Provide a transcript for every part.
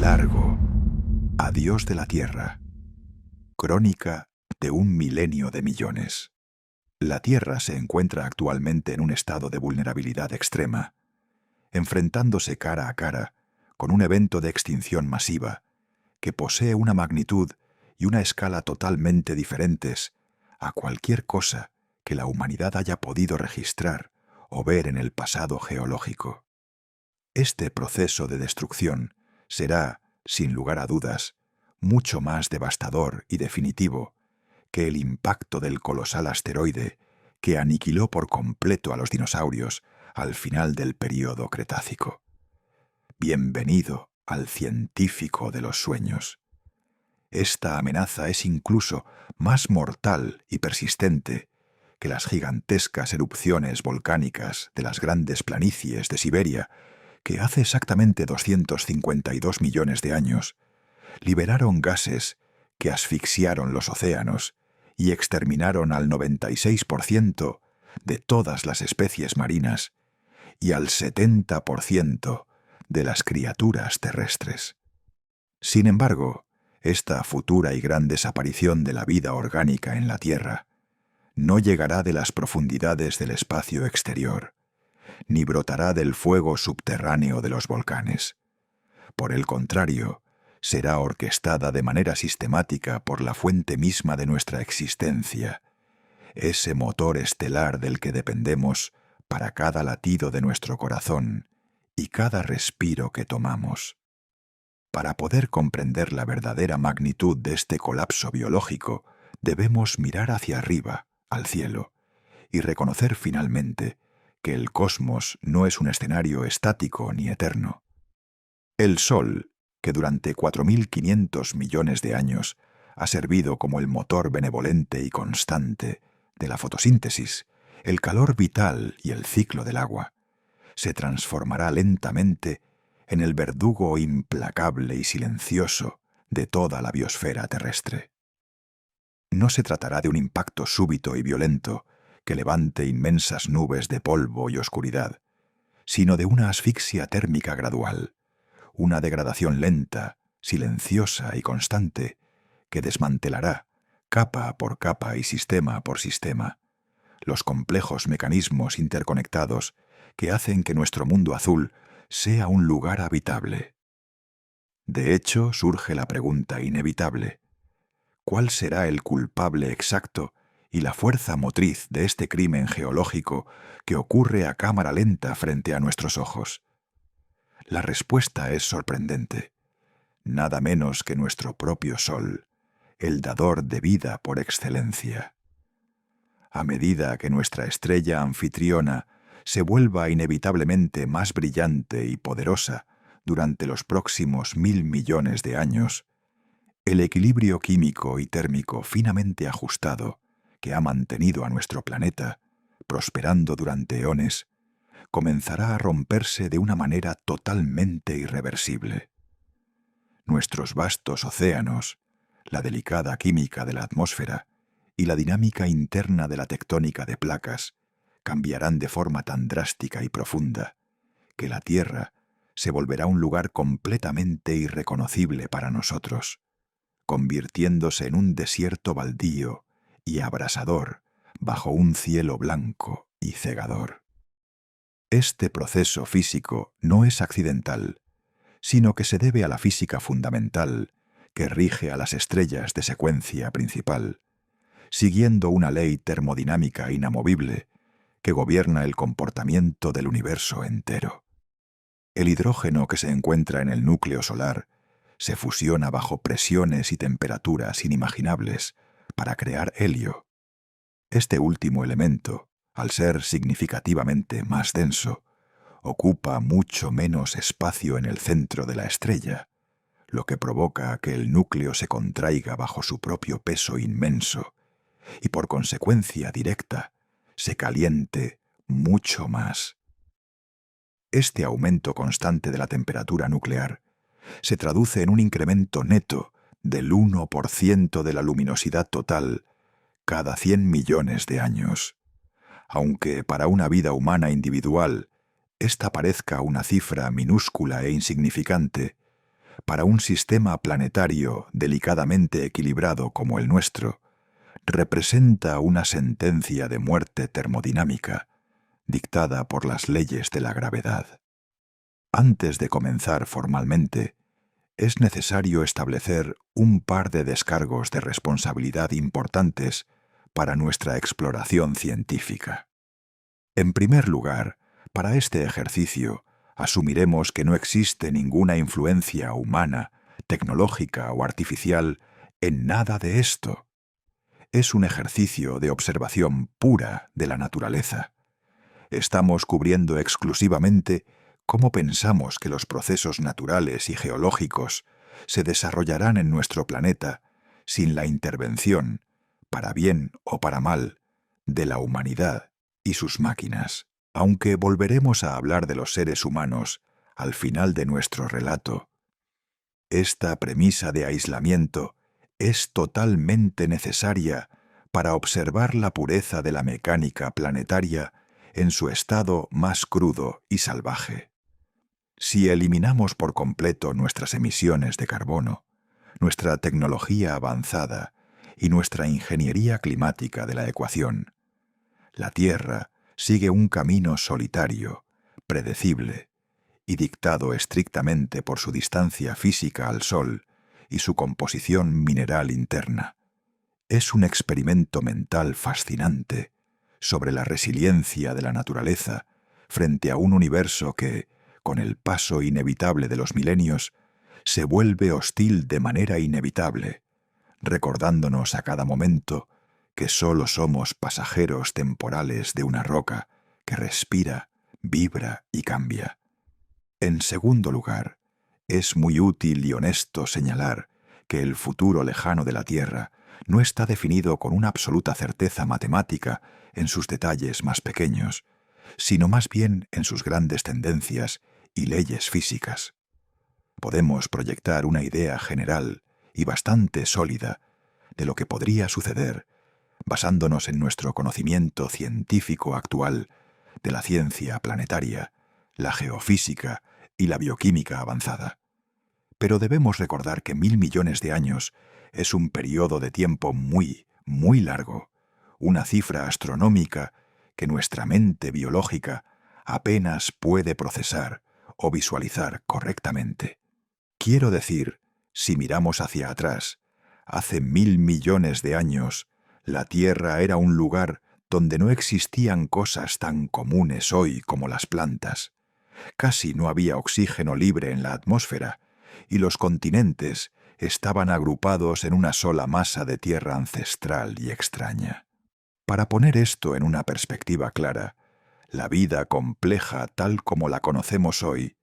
largo adiós de la Tierra. Crónica de un milenio de millones. La Tierra se encuentra actualmente en un estado de vulnerabilidad extrema, enfrentándose cara a cara con un evento de extinción masiva que posee una magnitud y una escala totalmente diferentes a cualquier cosa que la humanidad haya podido registrar o ver en el pasado geológico. Este proceso de destrucción será, sin lugar a dudas, mucho más devastador y definitivo que el impacto del colosal asteroide que aniquiló por completo a los dinosaurios al final del período Cretácico. Bienvenido al científico de los sueños. Esta amenaza es incluso más mortal y persistente que las gigantescas erupciones volcánicas de las grandes planicies de Siberia que hace exactamente 252 millones de años liberaron gases que asfixiaron los océanos y exterminaron al 96% de todas las especies marinas y al 70% de las criaturas terrestres. Sin embargo, esta futura y gran desaparición de la vida orgánica en la Tierra no llegará de las profundidades del espacio exterior, ni brotará del fuego subterráneo de los volcanes. Por el contrario, será orquestada de manera sistemática por la fuente misma de nuestra existencia, ese motor estelar del que dependemos para cada latido de nuestro corazón y cada respiro que tomamos. Para poder comprender la verdadera magnitud de este colapso biológico, debemos mirar hacia arriba, al cielo, y reconocer finalmente que el cosmos no es un escenario estático ni eterno. El Sol, que durante 4.500 millones de años ha servido como el motor benevolente y constante de la fotosíntesis, el calor vital y el ciclo del agua, se transformará lentamente en el verdugo implacable y silencioso de toda la biosfera terrestre. No se tratará de un impacto súbito y violento que levante inmensas nubes de polvo y oscuridad, sino de una asfixia térmica gradual, una degradación lenta, silenciosa y constante que desmantelará, capa por capa y sistema por sistema, los complejos mecanismos interconectados que hacen que nuestro mundo azul sea un lugar habitable. De hecho, surge la pregunta inevitable: ¿cuál será el culpable exacto y la fuerza motriz de este crimen geológico que ocurre a cámara lenta frente a nuestros ojos? La respuesta es sorprendente. Nada menos que nuestro propio Sol, el dador de vida por excelencia. A medida que nuestra estrella anfitriona se vuelva inevitablemente más brillante y poderosa durante los próximos 1.000 millones de años, el equilibrio químico y térmico finamente ajustado que ha mantenido a nuestro planeta, prosperando durante eones, comenzará a romperse de una manera totalmente irreversible. Nuestros vastos océanos, la delicada química de la atmósfera y la dinámica interna de la tectónica de placas cambiarán de forma tan drástica y profunda que la Tierra se volverá un lugar completamente irreconocible para nosotros, convirtiéndose en un desierto baldío y abrasador bajo un cielo blanco y cegador. Este proceso físico no es accidental, sino que se debe a la física fundamental que rige a las estrellas de secuencia principal, siguiendo una ley termodinámica inamovible que gobierna el comportamiento del universo entero. El hidrógeno que se encuentra en el núcleo solar se fusiona bajo presiones y temperaturas inimaginables para crear helio. Este último elemento, al ser significativamente más denso, ocupa mucho menos espacio en el centro de la estrella, lo que provoca que el núcleo se contraiga bajo su propio peso inmenso y, por consecuencia directa, se caliente mucho más. Este aumento constante de la temperatura nuclear se traduce en un incremento neto del 1% de la luminosidad total cada 100 millones de años. Aunque para una vida humana individual esta parezca una cifra minúscula e insignificante, para un sistema planetario delicadamente equilibrado como el nuestro, representa una sentencia de muerte termodinámica dictada por las leyes de la gravedad. Antes de comenzar formalmente, es necesario establecer un par de descargos de responsabilidad importantes para nuestra exploración científica. En primer lugar, para este ejercicio, asumiremos que no existe ninguna influencia humana, tecnológica o artificial en nada de esto. Es un ejercicio de observación pura de la naturaleza. Estamos cubriendo exclusivamente cómo pensamos que los procesos naturales y geológicos se desarrollarán en nuestro planeta sin la intervención, para bien o para mal, de la humanidad y sus máquinas. Aunque volveremos a hablar de los seres humanos al final de nuestro relato, esta premisa de aislamiento es totalmente necesaria para observar la pureza de la mecánica planetaria en su estado más crudo y salvaje. Si eliminamos por completo nuestras emisiones de carbono, nuestra tecnología avanzada y nuestra ingeniería climática de la ecuación, la Tierra sigue un camino solitario, predecible y dictado estrictamente por su distancia física al Sol y su composición mineral interna. Es un experimento mental fascinante sobre la resiliencia de la naturaleza frente a un universo que, con el paso inevitable de los milenios, se vuelve hostil de manera inevitable, recordándonos a cada momento que solo somos pasajeros temporales de una roca que respira, vibra y cambia. En segundo lugar, es muy útil y honesto señalar que el futuro lejano de la Tierra no está definido con una absoluta certeza matemática en sus detalles más pequeños, sino más bien en sus grandes tendencias y leyes físicas. Podemos proyectar una idea general y bastante sólida de lo que podría suceder basándonos en nuestro conocimiento científico actual de la ciencia planetaria, la geofísica y la bioquímica avanzada. Pero debemos recordar que 1.000 millones de años es un periodo de tiempo muy, muy largo, una cifra astronómica que nuestra mente biológica apenas puede procesar o visualizar correctamente. Quiero decir, si miramos hacia atrás, hace 1.000 millones de años, la Tierra era un lugar donde no existían cosas tan comunes hoy como las plantas. Casi no había oxígeno libre en la atmósfera, y los continentes estaban agrupados en una sola masa de tierra ancestral y extraña. Para poner esto en una perspectiva clara, la vida compleja tal como la conocemos hoy,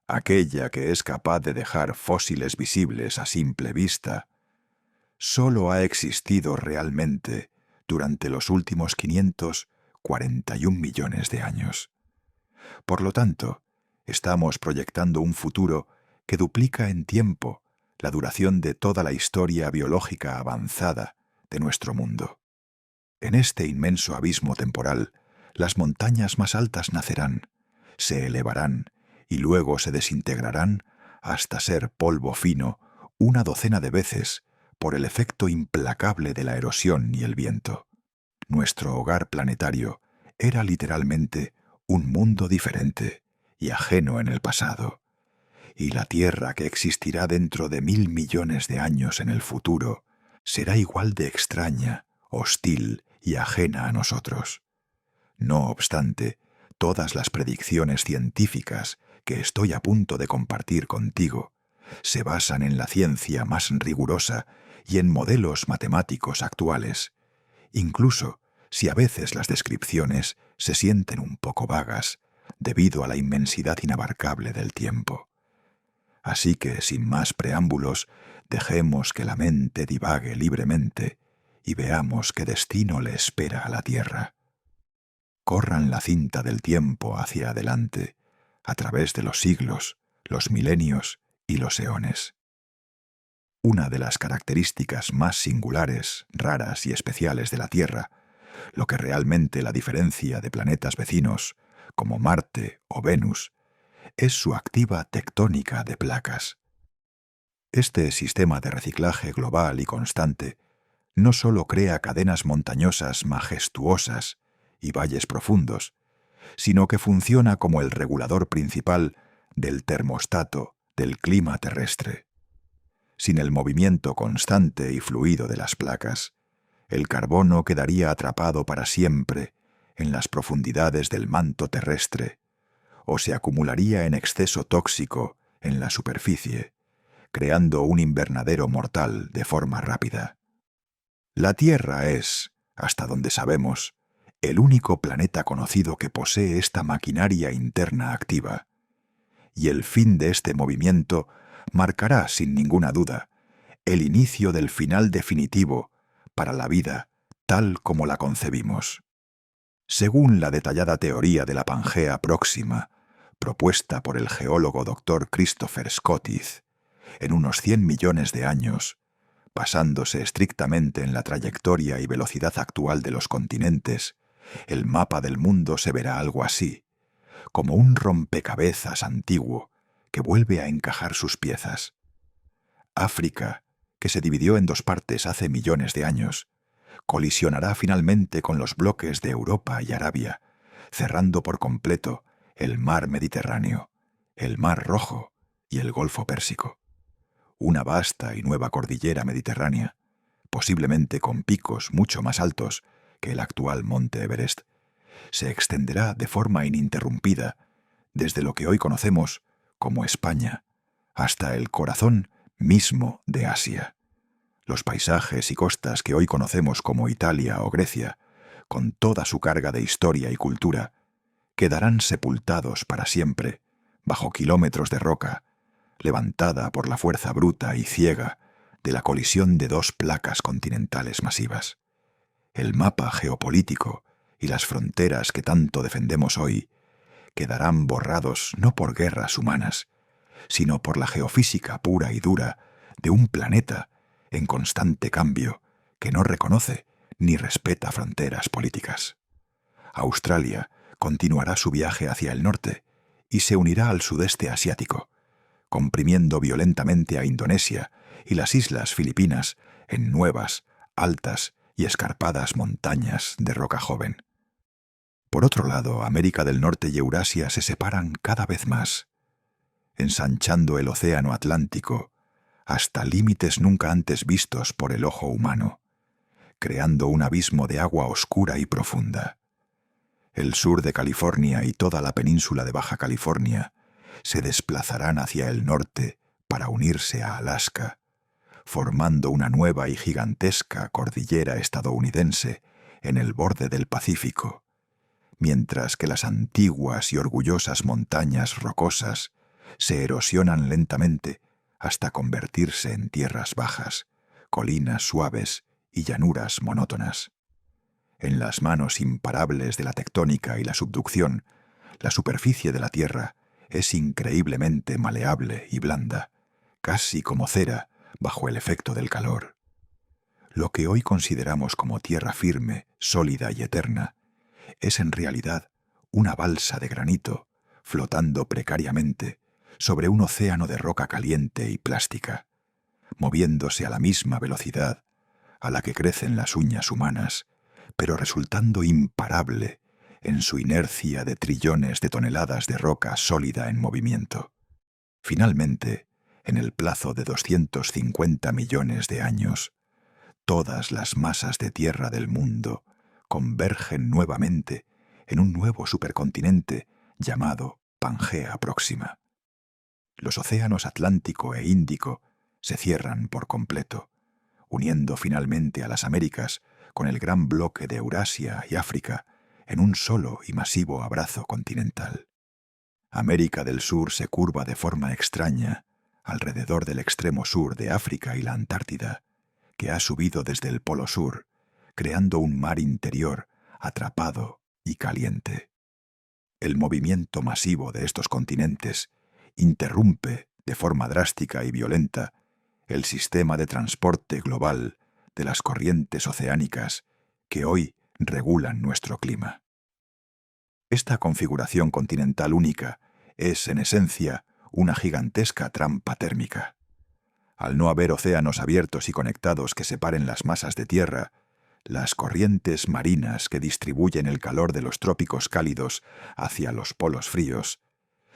aquella que es capaz de dejar fósiles visibles a simple vista, solo ha existido realmente durante los últimos 541 millones de años. Por lo tanto, estamos proyectando un futuro que duplica en tiempo la duración de toda la historia biológica avanzada de nuestro mundo. En este inmenso abismo temporal, las montañas más altas nacerán, se elevarán y luego se desintegrarán hasta ser polvo fino una docena de veces por el efecto implacable de la erosión y el viento. Nuestro hogar planetario era literalmente un mundo diferente y ajeno en el pasado, y la Tierra que existirá dentro de 1.000 millones de años en el futuro será igual de extraña, hostil y ajena a nosotros. No obstante, todas las predicciones científicas que estoy a punto de compartir contigo se basan en la ciencia más rigurosa y en modelos matemáticos actuales, incluso si a veces las descripciones se sienten un poco vagas debido a la inmensidad inabarcable del tiempo. Así que, sin más preámbulos, dejemos que la mente divague libremente y veamos qué destino le espera a la Tierra. Corran la cinta del tiempo hacia adelante, a través de los siglos, los milenios y los eones. Una de las características más singulares, raras y especiales de la Tierra, lo que realmente la diferencia de planetas vecinos, como Marte o Venus, es su activa tectónica de placas. Este sistema de reciclaje global y constante no solo crea cadenas montañosas majestuosas y valles profundos, sino que funciona como el regulador principal del termostato del clima terrestre. Sin el movimiento constante y fluido de las placas, el carbono quedaría atrapado para siempre en las profundidades del manto terrestre, o se acumularía en exceso tóxico en la superficie, creando un invernadero mortal de forma rápida. La Tierra es, hasta donde sabemos, el único planeta conocido que posee esta maquinaria interna activa, y el fin de este movimiento marcará, sin ninguna duda, el inicio del final definitivo para la vida tal como la concebimos. Según la detallada teoría de la Pangea Próxima, propuesta por el geólogo Dr. Christopher Scottiz, en unos 100 millones de años, basándose estrictamente en la trayectoria y velocidad actual de los continentes, el mapa del mundo se verá algo así, como un rompecabezas antiguo que vuelve a encajar sus piezas. África, que se dividió en dos partes hace millones de años, colisionará finalmente con los bloques de Europa y Arabia, cerrando por completo el mar Mediterráneo, el mar Rojo y el Golfo Pérsico. Una vasta y nueva cordillera mediterránea, posiblemente con picos mucho más altos que el actual monte Everest, se extenderá de forma ininterrumpida desde lo que hoy conocemos como España hasta el corazón mismo de Asia. Los paisajes y costas que hoy conocemos como Italia o Grecia, con toda su carga de historia y cultura, quedarán sepultados para siempre bajo kilómetros de roca, levantada por la fuerza bruta y ciega de la colisión de dos placas continentales masivas. El mapa geopolítico y las fronteras que tanto defendemos hoy quedarán borrados no por guerras humanas, sino por la geofísica pura y dura de un planeta en constante cambio que no reconoce ni respeta fronteras políticas. Australia continuará su viaje hacia el norte y se unirá al sudeste asiático, comprimiendo violentamente a Indonesia y las islas Filipinas en nuevas, altas y escarpadas montañas de roca joven. Por otro lado, América del Norte y Eurasia se separan cada vez más, ensanchando el océano Atlántico hasta límites nunca antes vistos por el ojo humano, creando un abismo de agua oscura y profunda. El sur de California y toda la península de Baja California se desplazarán hacia el norte para unirse a Alaska, formando una nueva y gigantesca cordillera estadounidense en el borde del Pacífico, mientras que las antiguas y orgullosas montañas rocosas se erosionan lentamente hasta convertirse en tierras bajas, colinas suaves y llanuras monótonas. En las manos imparables de la tectónica y la subducción, la superficie de la Tierra es increíblemente maleable y blanda, casi como cera bajo el efecto del calor. Lo que hoy consideramos como tierra firme, sólida y eterna, es en realidad una balsa de granito flotando precariamente sobre un océano de roca caliente y plástica, moviéndose a la misma velocidad a la que crecen las uñas humanas, pero resultando imparable en su inercia de trillones de toneladas de roca sólida en movimiento. Finalmente, en el plazo de 250 millones de años, todas las masas de tierra del mundo convergen nuevamente en un nuevo supercontinente llamado Pangea Próxima. Los océanos Atlántico e Índico se cierran por completo, uniendo finalmente a las Américas con el gran bloque de Eurasia y África en un solo y masivo abrazo continental. América del Sur se curva de forma extraña alrededor del extremo sur de África y la Antártida, que ha subido desde el Polo Sur, creando un mar interior atrapado y caliente. El movimiento masivo de estos continentes interrumpe de forma drástica y violenta el sistema de transporte global de las corrientes oceánicas que hoy regulan nuestro clima. Esta configuración continental única es, en esencia, una gigantesca trampa térmica. Al no haber océanos abiertos y conectados que separen las masas de tierra, las corrientes marinas que distribuyen el calor de los trópicos cálidos hacia los polos fríos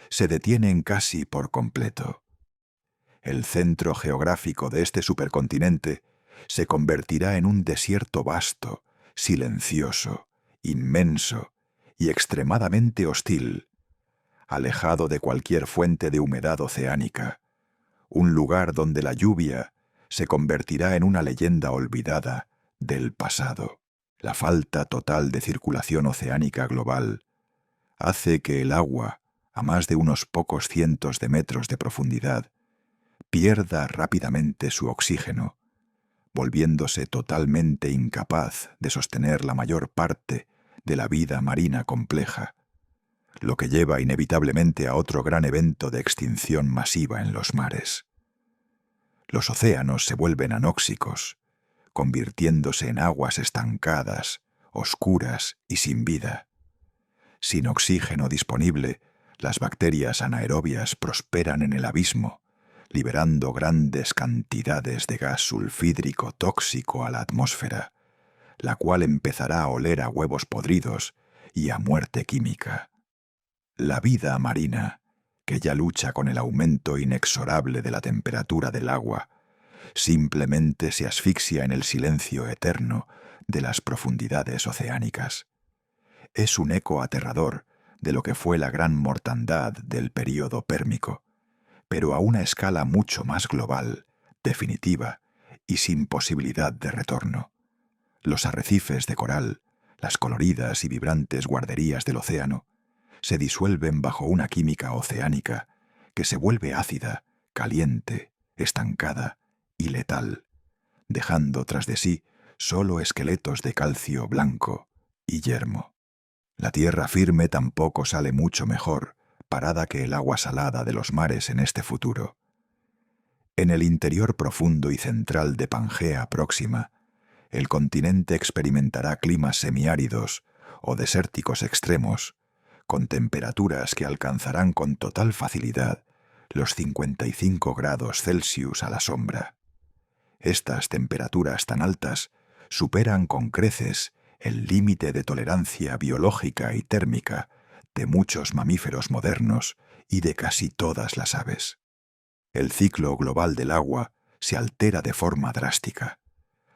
se detienen casi por completo. El centro geográfico de este supercontinente se convertirá en un desierto vasto, silencioso, inmenso y extremadamente hostil, alejado de cualquier fuente de humedad oceánica, un lugar donde la lluvia se convertirá en una leyenda olvidada del pasado. La falta total de circulación oceánica global hace que el agua, a más de unos pocos cientos de metros de profundidad, pierda rápidamente su oxígeno, volviéndose totalmente incapaz de sostener la mayor parte de la vida marina compleja, lo que lleva inevitablemente a otro gran evento de extinción masiva en los mares. Los océanos se vuelven anóxicos, convirtiéndose en aguas estancadas, oscuras y sin vida. Sin oxígeno disponible, las bacterias anaerobias prosperan en el abismo, liberando grandes cantidades de gas sulfídrico tóxico a la atmósfera, la cual empezará a oler a huevos podridos y a muerte química. La vida marina, que ya lucha con el aumento inexorable de la temperatura del agua, simplemente se asfixia en el silencio eterno de las profundidades oceánicas. Es un eco aterrador de lo que fue la gran mortandad del período pérmico, pero a una escala mucho más global, definitiva y sin posibilidad de retorno. Los arrecifes de coral, las coloridas y vibrantes guarderías del océano, se disuelven bajo una química oceánica que se vuelve ácida, caliente, estancada y letal, dejando tras de sí solo esqueletos de calcio blanco y yermo. La tierra firme tampoco sale mucho mejor parada que el agua salada de los mares en este futuro. En el interior profundo y central de Pangea Próxima, el continente experimentará climas semiáridos o desérticos extremos, con temperaturas que alcanzarán con total facilidad los 55 grados Celsius a la sombra. Estas temperaturas tan altas superan con creces el límite de tolerancia biológica y térmica de muchos mamíferos modernos y de casi todas las aves. El ciclo global del agua se altera de forma drástica.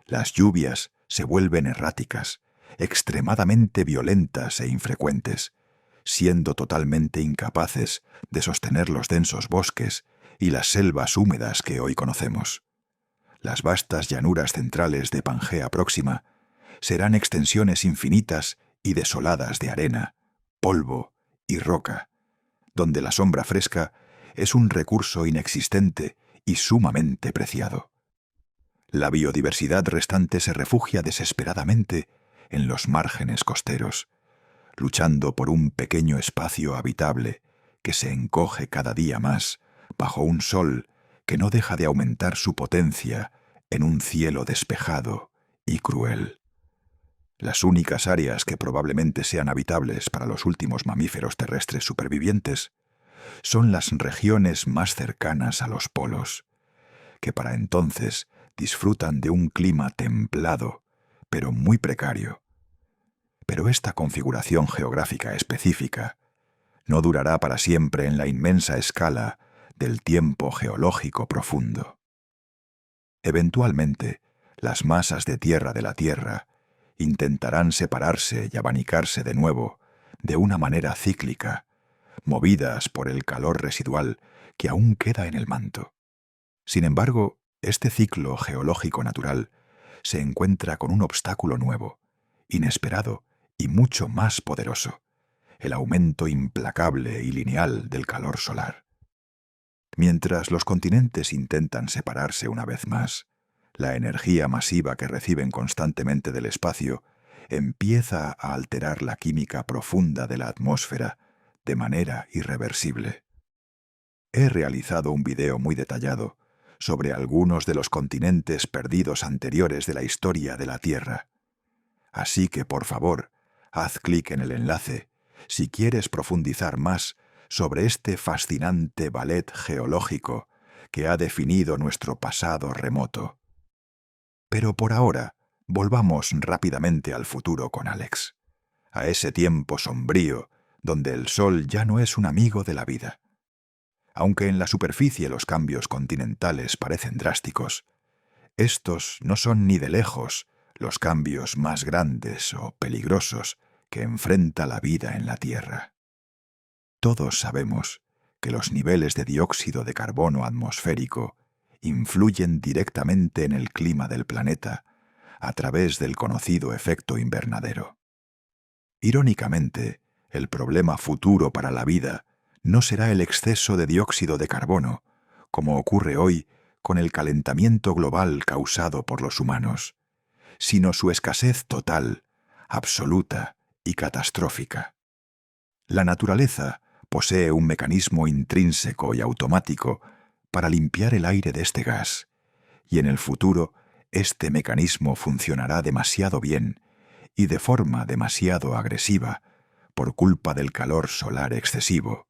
Las lluvias se vuelven erráticas, extremadamente violentas e infrecuentes, siendo totalmente incapaces de sostener los densos bosques y las selvas húmedas que hoy conocemos. Las vastas llanuras centrales de Pangea Próxima serán extensiones infinitas y desoladas de arena, polvo y roca, donde la sombra fresca es un recurso inexistente y sumamente preciado. La biodiversidad restante se refugia desesperadamente en los márgenes costeros, luchando por un pequeño espacio habitable que se encoge cada día más bajo un sol que no deja de aumentar su potencia en un cielo despejado y cruel. Las únicas áreas que probablemente sean habitables para los últimos mamíferos terrestres supervivientes son las regiones más cercanas a los polos, que para entonces disfrutan de un clima templado, pero muy precario. Pero esta configuración geográfica específica no durará para siempre en la inmensa escala del tiempo geológico profundo. Eventualmente, las masas de tierra de la Tierra intentarán separarse y abanicarse de nuevo de una manera cíclica, movidas por el calor residual que aún queda en el manto. Sin embargo, este ciclo geológico natural se encuentra con un obstáculo nuevo, inesperado y mucho más poderoso: el aumento implacable y lineal del calor solar. Mientras los continentes intentan separarse una vez más, la energía masiva que reciben constantemente del espacio empieza a alterar la química profunda de la atmósfera de manera irreversible. He realizado un video muy detallado sobre algunos de los continentes perdidos anteriores de la historia de la Tierra. Así que, por favor, haz clic en el enlace si quieres profundizar más sobre este fascinante ballet geológico que ha definido nuestro pasado remoto. Pero por ahora, volvamos rápidamente al futuro con Alex, a ese tiempo sombrío donde el Sol ya no es un amigo de la vida. Aunque en la superficie los cambios continentales parecen drásticos, estos no son ni de lejos los cambios más grandes o peligrosos que enfrenta la vida en la Tierra. Todos sabemos que los niveles de dióxido de carbono atmosférico influyen directamente en el clima del planeta a través del conocido efecto invernadero. Irónicamente, el problema futuro para la vida no será el exceso de dióxido de carbono, como ocurre hoy con el calentamiento global causado por los humanos, sino su escasez total, absoluta y catastrófica. La naturaleza posee un mecanismo intrínseco y automático para limpiar el aire de este gas, y en el futuro este mecanismo funcionará demasiado bien y de forma demasiado agresiva por culpa del calor solar excesivo,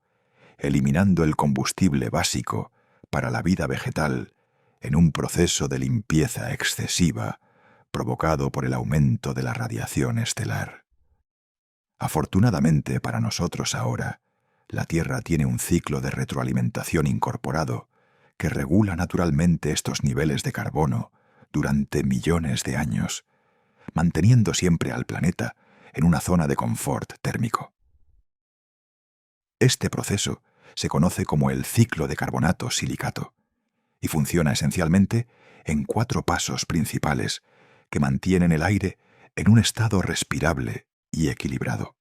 eliminando el combustible básico para la vida vegetal en un proceso de limpieza excesiva provocado por el aumento de la radiación estelar. Afortunadamente para nosotros ahora, la Tierra tiene un ciclo de retroalimentación incorporado que regula naturalmente estos niveles de carbono durante millones de años, manteniendo siempre al planeta en una zona de confort térmico. Este proceso se conoce como el ciclo de carbonato-silicato y funciona esencialmente en 4 pasos principales que mantienen el aire en un estado respirable y equilibrado.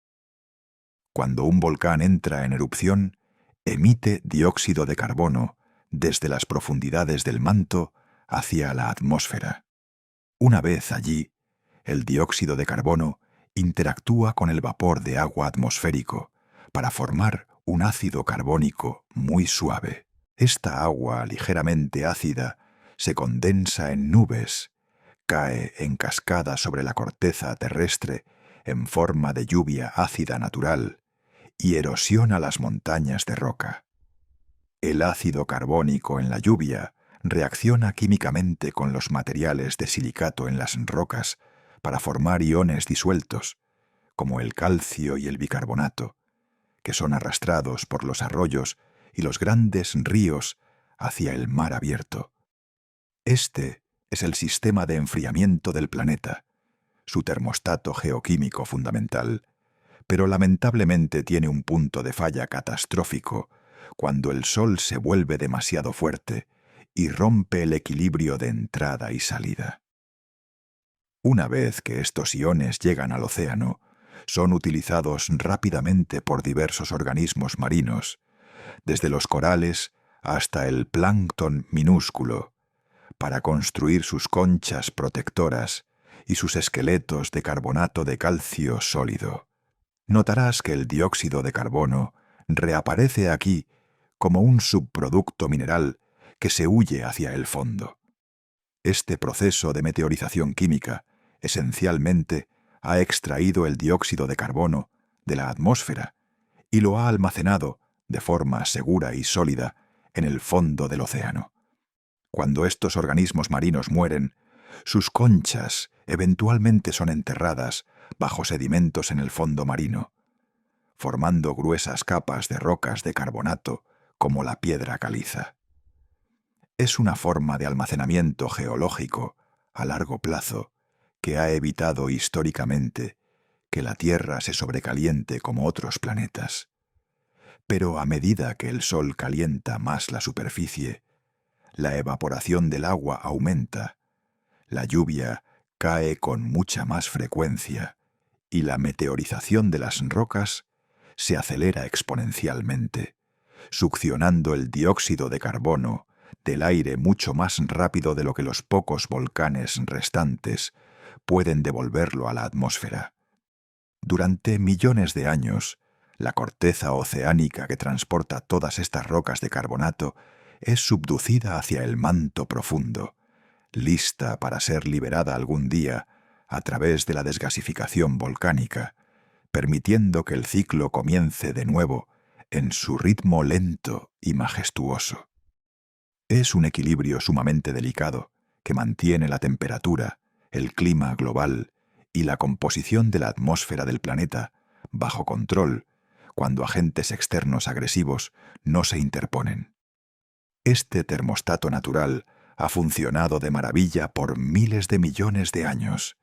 Cuando un volcán entra en erupción, emite dióxido de carbono desde las profundidades del manto hacia la atmósfera. Una vez allí, el dióxido de carbono interactúa con el vapor de agua atmosférico para formar un ácido carbónico muy suave. Esta agua ligeramente ácida se condensa en nubes, cae en cascada sobre la corteza terrestre en forma de lluvia ácida natural y erosiona las montañas de roca. El ácido carbónico en la lluvia reacciona químicamente con los materiales de silicato en las rocas para formar iones disueltos, como el calcio y el bicarbonato, que son arrastrados por los arroyos y los grandes ríos hacia el mar abierto. Este es el sistema de enfriamiento del planeta, su termostato geoquímico fundamental, pero lamentablemente tiene un punto de falla catastrófico cuando el Sol se vuelve demasiado fuerte y rompe el equilibrio de entrada y salida. Una vez que estos iones llegan al océano, son utilizados rápidamente por diversos organismos marinos, desde los corales hasta el plancton minúsculo, para construir sus conchas protectoras y sus esqueletos de carbonato de calcio sólido. Notarás que el dióxido de carbono reaparece aquí como un subproducto mineral que se huye hacia el fondo. Este proceso de meteorización química, esencialmente, ha extraído el dióxido de carbono de la atmósfera y lo ha almacenado de forma segura y sólida en el fondo del océano. Cuando estos organismos marinos mueren, sus conchas eventualmente son enterradas bajo sedimentos en el fondo marino, formando gruesas capas de rocas de carbonato como la piedra caliza. Es una forma de almacenamiento geológico a largo plazo que ha evitado históricamente que la Tierra se sobrecaliente como otros planetas. Pero a medida que el Sol calienta más la superficie, la evaporación del agua aumenta, la lluvia cae con mucha más frecuencia y la meteorización de las rocas se acelera exponencialmente, succionando el dióxido de carbono del aire mucho más rápido de lo que los pocos volcanes restantes pueden devolverlo a la atmósfera. Durante millones de años, la corteza oceánica que transporta todas estas rocas de carbonato es subducida hacia el manto profundo, lista para ser liberada algún día a través de la desgasificación volcánica, permitiendo que el ciclo comience de nuevo en su ritmo lento y majestuoso. Es un equilibrio sumamente delicado que mantiene la temperatura, el clima global y la composición de la atmósfera del planeta bajo control cuando agentes externos agresivos no se interponen. Este termostato natural ha funcionado de maravilla por miles de millones de años,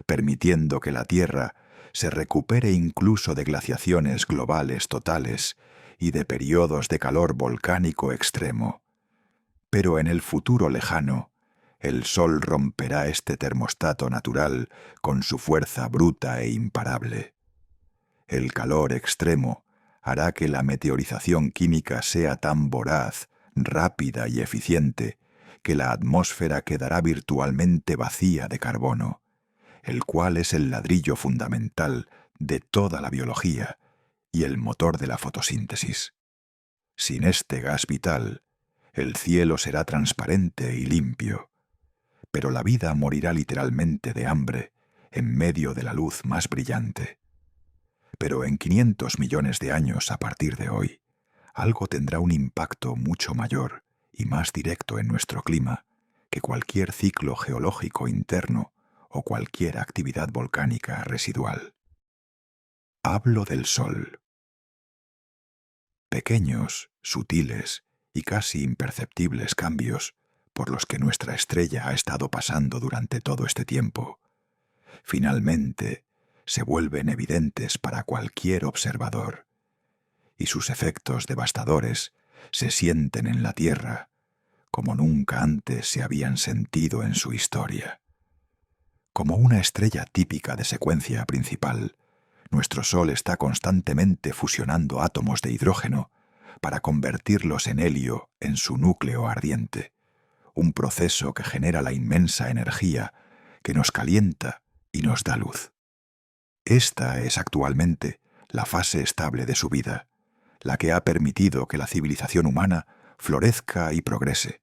permitiendo que la Tierra se recupere incluso de glaciaciones globales totales y de periodos de calor volcánico extremo. Pero en el futuro lejano, el Sol romperá este termostato natural con su fuerza bruta e imparable. El calor extremo hará que la meteorización química sea tan voraz, rápida y eficiente que la atmósfera quedará virtualmente vacía de carbono, el cual es el ladrillo fundamental de toda la biología y el motor de la fotosíntesis. Sin este gas vital, el cielo será transparente y limpio, pero la vida morirá literalmente de hambre en medio de la luz más brillante. Pero en 500 millones de años a partir de hoy, algo tendrá un impacto mucho mayor y más directo en nuestro clima que cualquier ciclo geológico interno o cualquier actividad volcánica residual. Hablo del Sol. Pequeños, sutiles y casi imperceptibles cambios por los que nuestra estrella ha estado pasando durante todo este tiempo, finalmente se vuelven evidentes para cualquier observador, y sus efectos devastadores se sienten en la Tierra como nunca antes se habían sentido en su historia. Como una estrella típica de secuencia principal, nuestro Sol está constantemente fusionando átomos de hidrógeno para convertirlos en helio en su núcleo ardiente, un proceso que genera la inmensa energía que nos calienta y nos da luz. Esta es actualmente la fase estable de su vida, la que ha permitido que la civilización humana florezca y progrese.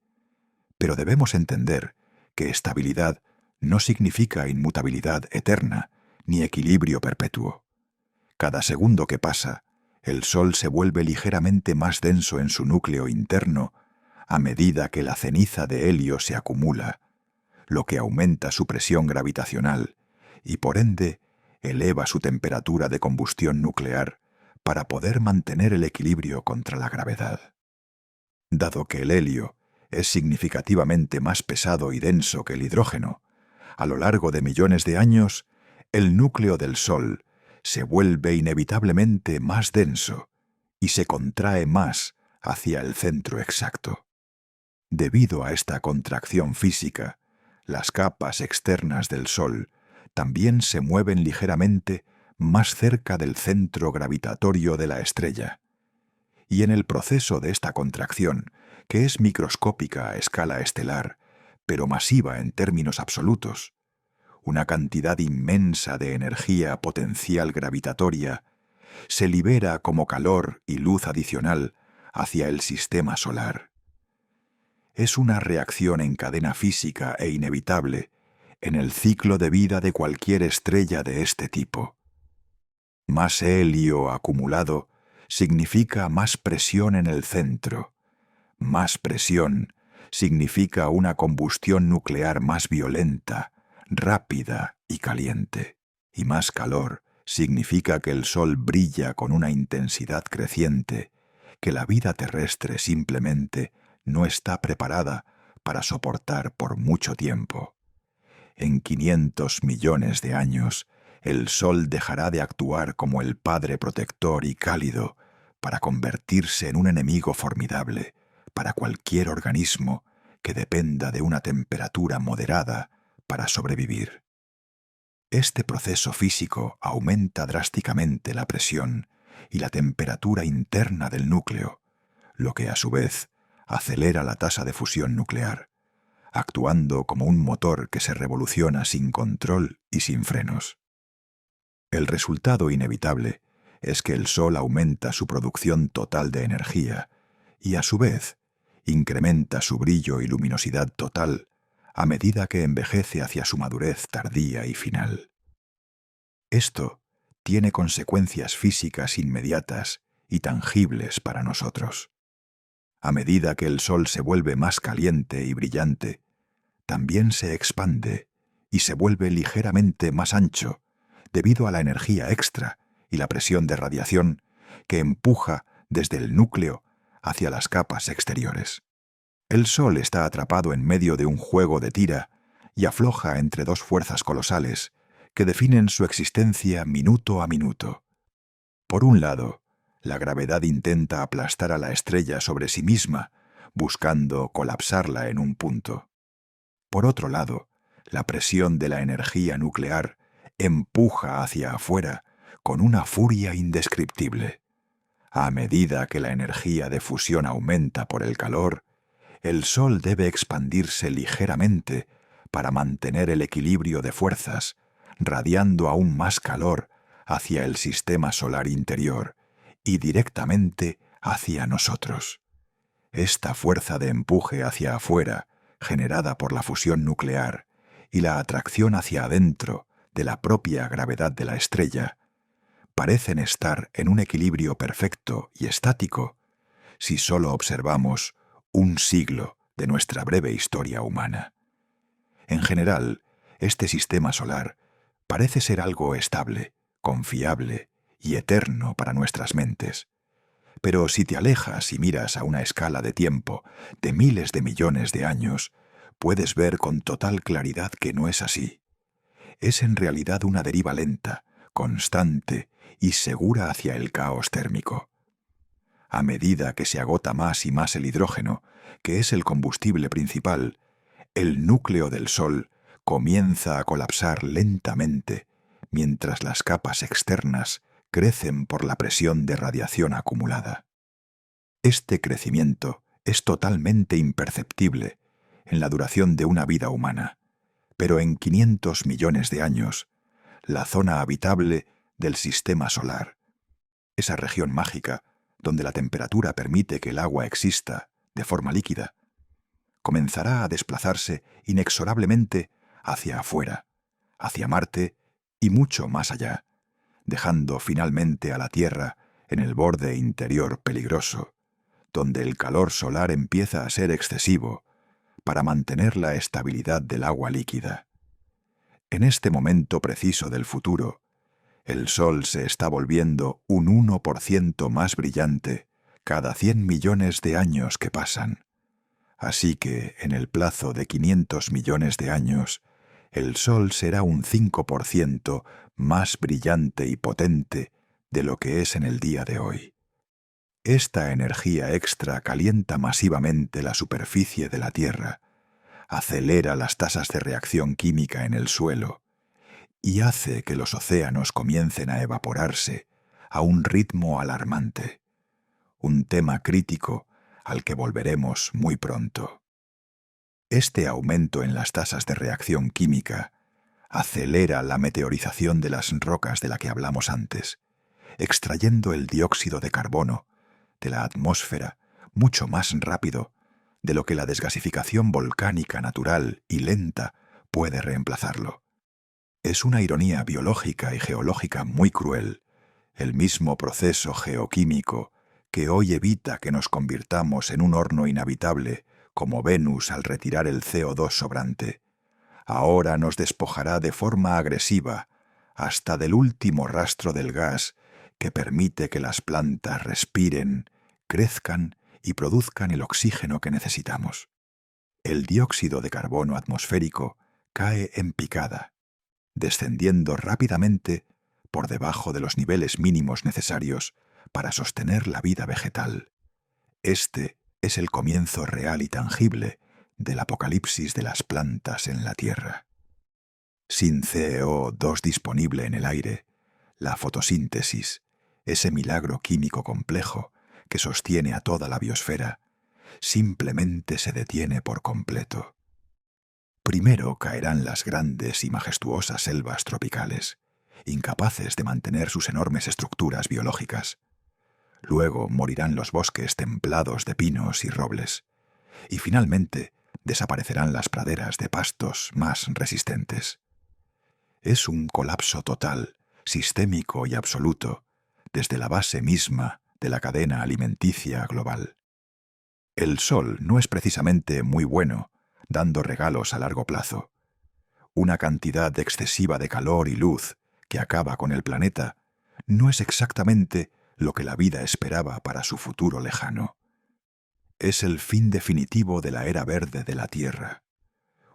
Pero debemos entender que estabilidad no significa inmutabilidad eterna ni equilibrio perpetuo. Cada segundo que pasa, el Sol se vuelve ligeramente más denso en su núcleo interno a medida que la ceniza de helio se acumula, lo que aumenta su presión gravitacional y por ende eleva su temperatura de combustión nuclear para poder mantener el equilibrio contra la gravedad. Dado que el helio es significativamente más pesado y denso que el hidrógeno, a lo largo de millones de años, el núcleo del Sol se vuelve inevitablemente más denso y se contrae más hacia el centro exacto. Debido a esta contracción física, las capas externas del Sol también se mueven ligeramente más cerca del centro gravitatorio de la estrella. Y en el proceso de esta contracción, que es microscópica a escala estelar, pero masiva en términos absolutos, una cantidad inmensa de energía potencial gravitatoria se libera como calor y luz adicional hacia el sistema solar. Es una reacción en cadena física e inevitable en el ciclo de vida de cualquier estrella de este tipo. Más helio acumulado significa más presión en el centro. Más presión significa una combustión nuclear más violenta, rápida y caliente. Y más calor significa que el Sol brilla con una intensidad creciente que la vida terrestre simplemente no está preparada para soportar por mucho tiempo. En 500 millones de años, el Sol dejará de actuar como el padre protector y cálido para convertirse en un enemigo formidable para cualquier organismo que dependa de una temperatura moderada para sobrevivir. Este proceso físico aumenta drásticamente la presión y la temperatura interna del núcleo, lo que a su vez acelera la tasa de fusión nuclear, actuando como un motor que se revoluciona sin control y sin frenos. El resultado inevitable es que el Sol aumenta su producción total de energía y, a su vez, incrementa su brillo y luminosidad total a medida que envejece hacia su madurez tardía y final. Esto tiene consecuencias físicas inmediatas y tangibles para nosotros. A medida que el Sol se vuelve más caliente y brillante, también se expande y se vuelve ligeramente más ancho debido a la energía extra y la presión de radiación que empuja desde el núcleo hacia las capas exteriores. El Sol está atrapado en medio de un juego de tira y afloja entre dos fuerzas colosales que definen su existencia minuto a minuto. Por un lado, la gravedad intenta aplastar a la estrella sobre sí misma, buscando colapsarla en un punto. Por otro lado, la presión de la energía nuclear empuja hacia afuera con una furia indescriptible. A medida que la energía de fusión aumenta por el calor, el Sol debe expandirse ligeramente para mantener el equilibrio de fuerzas, radiando aún más calor hacia el sistema solar interior y directamente hacia nosotros. Esta fuerza de empuje hacia afuera, generada por la fusión nuclear, y la atracción hacia adentro de la propia gravedad de la estrella, parecen estar en un equilibrio perfecto y estático si solo observamos un siglo de nuestra breve historia humana. En general, este sistema solar parece ser algo estable, confiable y eterno para nuestras mentes. Pero si te alejas y miras a una escala de tiempo de miles de millones de años, puedes ver con total claridad que no es así. Es en realidad una deriva lenta, constante y segura hacia el caos térmico. A medida que se agota más y más el hidrógeno, que es el combustible principal, el núcleo del Sol comienza a colapsar lentamente, mientras las capas externas crecen por la presión de radiación acumulada. Este crecimiento es totalmente imperceptible en la duración de una vida humana, pero en 500 millones de años, la zona habitable del sistema solar, esa región mágica donde la temperatura permite que el agua exista de forma líquida, comenzará a desplazarse inexorablemente hacia afuera, hacia Marte y mucho más allá, dejando finalmente a la Tierra en el borde interior peligroso, donde el calor solar empieza a ser excesivo para mantener la estabilidad del agua líquida. En este momento preciso del futuro, el Sol se está volviendo un 1% más brillante cada 100 millones de años que pasan. Así que, en el plazo de 500 millones de años, el Sol será un 5% más brillante y potente de lo que es en el día de hoy. Esta energía extra calienta masivamente la superficie de la Tierra, acelera las tasas de reacción química en el suelo y hace que los océanos comiencen a evaporarse a un ritmo alarmante, un tema crítico al que volveremos muy pronto. Este aumento en las tasas de reacción química acelera la meteorización de las rocas de la que hablamos antes, extrayendo el dióxido de carbono de la atmósfera mucho más rápido de lo que la desgasificación volcánica natural y lenta puede reemplazarlo. Es una ironía biológica y geológica muy cruel, el mismo proceso geoquímico que hoy evita que nos convirtamos en un horno inhabitable como Venus al retirar el CO2 sobrante. Ahora nos despojará de forma agresiva hasta del último rastro del gas que permite que las plantas respiren, crezcan y produzcan el oxígeno que necesitamos. El dióxido de carbono atmosférico cae en picada, descendiendo rápidamente por debajo de los niveles mínimos necesarios para sostener la vida vegetal. Este es el comienzo real y tangible del apocalipsis de las plantas en la Tierra. Sin CO2 disponible en el aire, la fotosíntesis, ese milagro químico complejo que sostiene a toda la biosfera, simplemente se detiene por completo. Primero caerán las grandes y majestuosas selvas tropicales, incapaces de mantener sus enormes estructuras biológicas. Luego morirán los bosques templados de pinos y robles, y finalmente desaparecerán las praderas de pastos más resistentes. Es un colapso total, sistémico y absoluto, desde la base misma de la cadena alimenticia global. El Sol no es precisamente muy bueno, dando regalos a largo plazo. Una cantidad excesiva de calor y luz que acaba con el planeta no es exactamente lo que la vida esperaba para su futuro lejano. Es el fin definitivo de la era verde de la Tierra,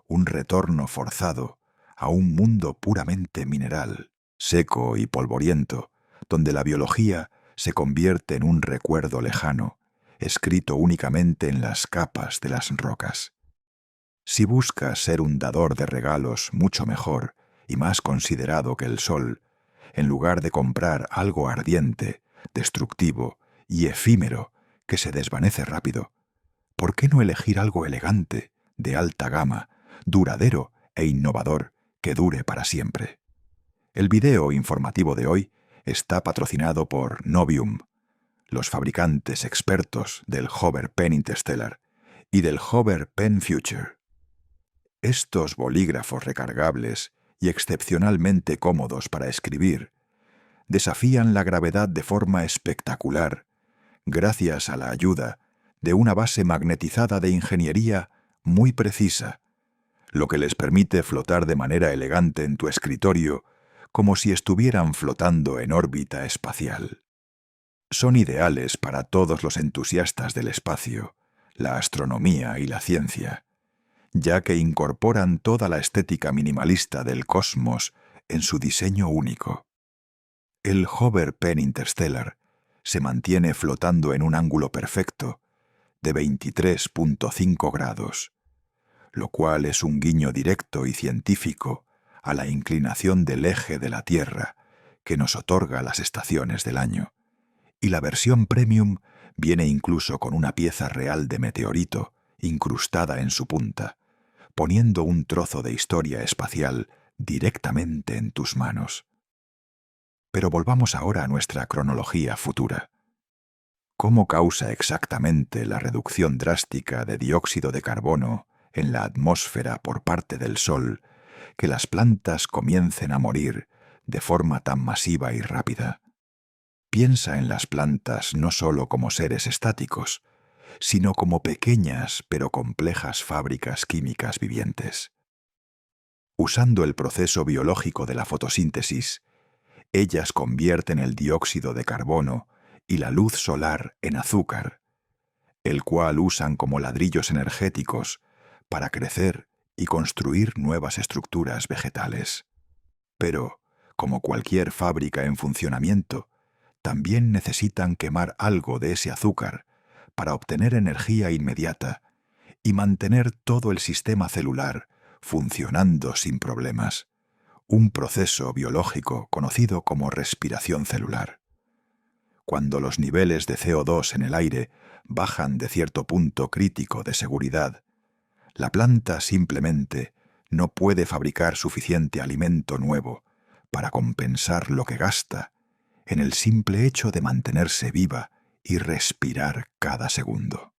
un retorno forzado a un mundo puramente mineral, seco y polvoriento, donde la biología se convierte en un recuerdo lejano, escrito únicamente en las capas de las rocas. Si buscas ser un dador de regalos mucho mejor y más considerado que el Sol, en lugar de comprar algo ardiente, destructivo y efímero que se desvanece rápido, ¿por qué no elegir algo elegante, de alta gama, duradero e innovador, que dure para siempre? El video informativo de hoy está patrocinado por Novium, los fabricantes expertos del Hover Pen Interstellar y del Hover Pen Future. Estos bolígrafos recargables y excepcionalmente cómodos para escribir desafían la gravedad de forma espectacular gracias a la ayuda de una base magnetizada de ingeniería muy precisa, lo que les permite flotar de manera elegante en tu escritorio como si estuvieran flotando en órbita espacial. Son ideales para todos los entusiastas del espacio, la astronomía y la ciencia, ya que incorporan toda la estética minimalista del cosmos en su diseño único. El Hover Pen Interstellar se mantiene flotando en un ángulo perfecto de 23.5 grados, lo cual es un guiño directo y científico a la inclinación del eje de la Tierra que nos otorga las estaciones del año. Y la versión premium viene incluso con una pieza real de meteorito incrustada en su punta, poniendo un trozo de historia espacial directamente en tus manos. Pero volvamos ahora a nuestra cronología futura. ¿Cómo causa exactamente la reducción drástica de dióxido de carbono en la atmósfera por parte del Sol que las plantas comiencen a morir de forma tan masiva y rápida? Piensa en las plantas no solo como seres estáticos, sino como pequeñas pero complejas fábricas químicas vivientes. Usando el proceso biológico de la fotosíntesis, ellas convierten el dióxido de carbono y la luz solar en azúcar, el cual usan como ladrillos energéticos para crecer y construir nuevas estructuras vegetales. Pero, como cualquier fábrica en funcionamiento, también necesitan quemar algo de ese azúcar para obtener energía inmediata y mantener todo el sistema celular funcionando sin problemas, un proceso biológico conocido como respiración celular. Cuando los niveles de CO2 en el aire bajan de cierto punto crítico de seguridad, la planta simplemente no puede fabricar suficiente alimento nuevo para compensar lo que gasta en el simple hecho de mantenerse viva y respirar cada segundo.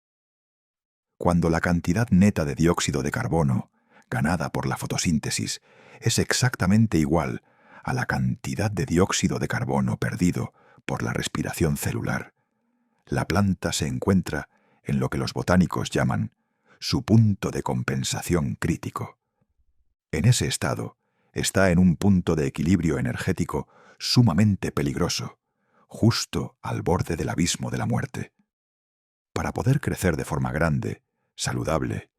Cuando la cantidad neta de dióxido de carbono ganada por la fotosíntesis es exactamente igual a la cantidad de dióxido de carbono perdido por la respiración celular, la planta se encuentra en lo que los botánicos llaman su punto de compensación crítico. En ese estado, está en un punto de equilibrio energético sumamente peligroso, justo al borde del abismo de la muerte. Para poder crecer de forma grande, saludable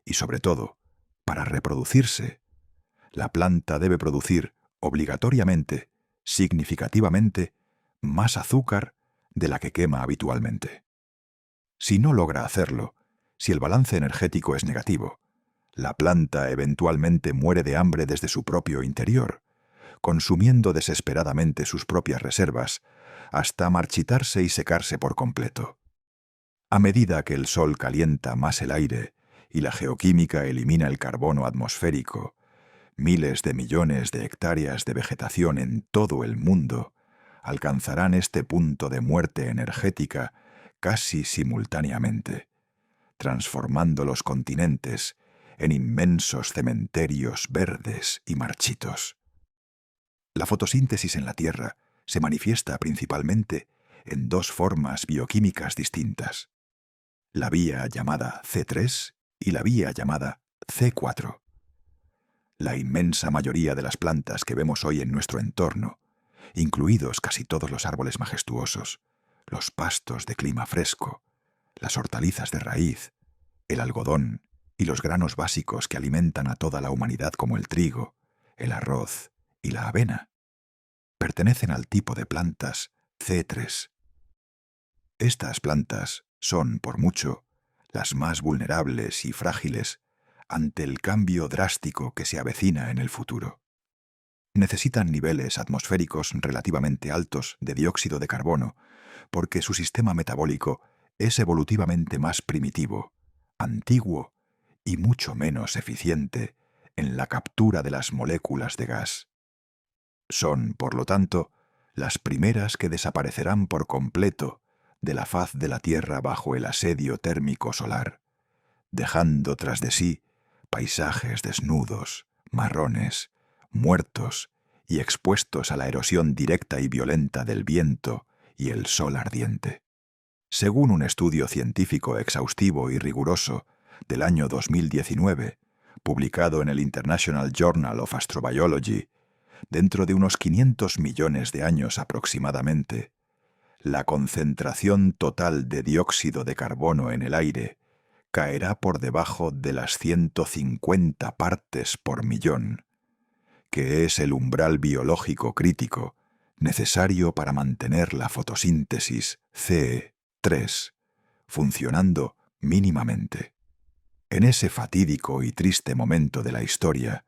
y, sobre todo, para reproducirse, la planta debe producir obligatoriamente, significativamente, más azúcar de la que quema habitualmente. Si no logra hacerlo, si el balance energético es negativo, la planta eventualmente muere de hambre desde su propio interior, consumiendo desesperadamente sus propias reservas, hasta marchitarse y secarse por completo. A medida que el Sol calienta más el aire y la geoquímica elimina el carbono atmosférico, miles de millones de hectáreas de vegetación en todo el mundo alcanzarán este punto de muerte energética casi simultáneamente, transformando los continentes en inmensos cementerios verdes y marchitos. La fotosíntesis en la Tierra se manifiesta principalmente en dos formas bioquímicas distintas. la vía llamada C3 y la vía llamada C4. La inmensa mayoría de las plantas que vemos hoy en nuestro entorno, incluidos casi todos los árboles majestuosos, los pastos de clima fresco, las hortalizas de raíz, el algodón y los granos básicos que alimentan a toda la humanidad como el trigo, el arroz y la avena, pertenecen al tipo de plantas C3. Estas plantas son, por mucho, las más vulnerables y frágiles ante el cambio drástico que se avecina en el futuro. Necesitan niveles atmosféricos relativamente altos de dióxido de carbono porque su sistema metabólico es evolutivamente más primitivo, antiguo y mucho menos eficiente en la captura de las moléculas de gas. Son, por lo tanto, las primeras que desaparecerán por completo de la faz de la Tierra bajo el asedio térmico solar, dejando tras de sí paisajes desnudos, marrones, muertos y expuestos a la erosión directa y violenta del viento y el sol ardiente. Según un estudio científico exhaustivo y riguroso del año 2019, publicado en el International Journal of Astrobiology, dentro de unos 500 millones de años aproximadamente, la concentración total de dióxido de carbono en el aire caerá por debajo de las 150 partes por millón, que es el umbral biológico crítico necesario para mantener la fotosíntesis CE3 funcionando mínimamente. En ese fatídico y triste momento de la historia,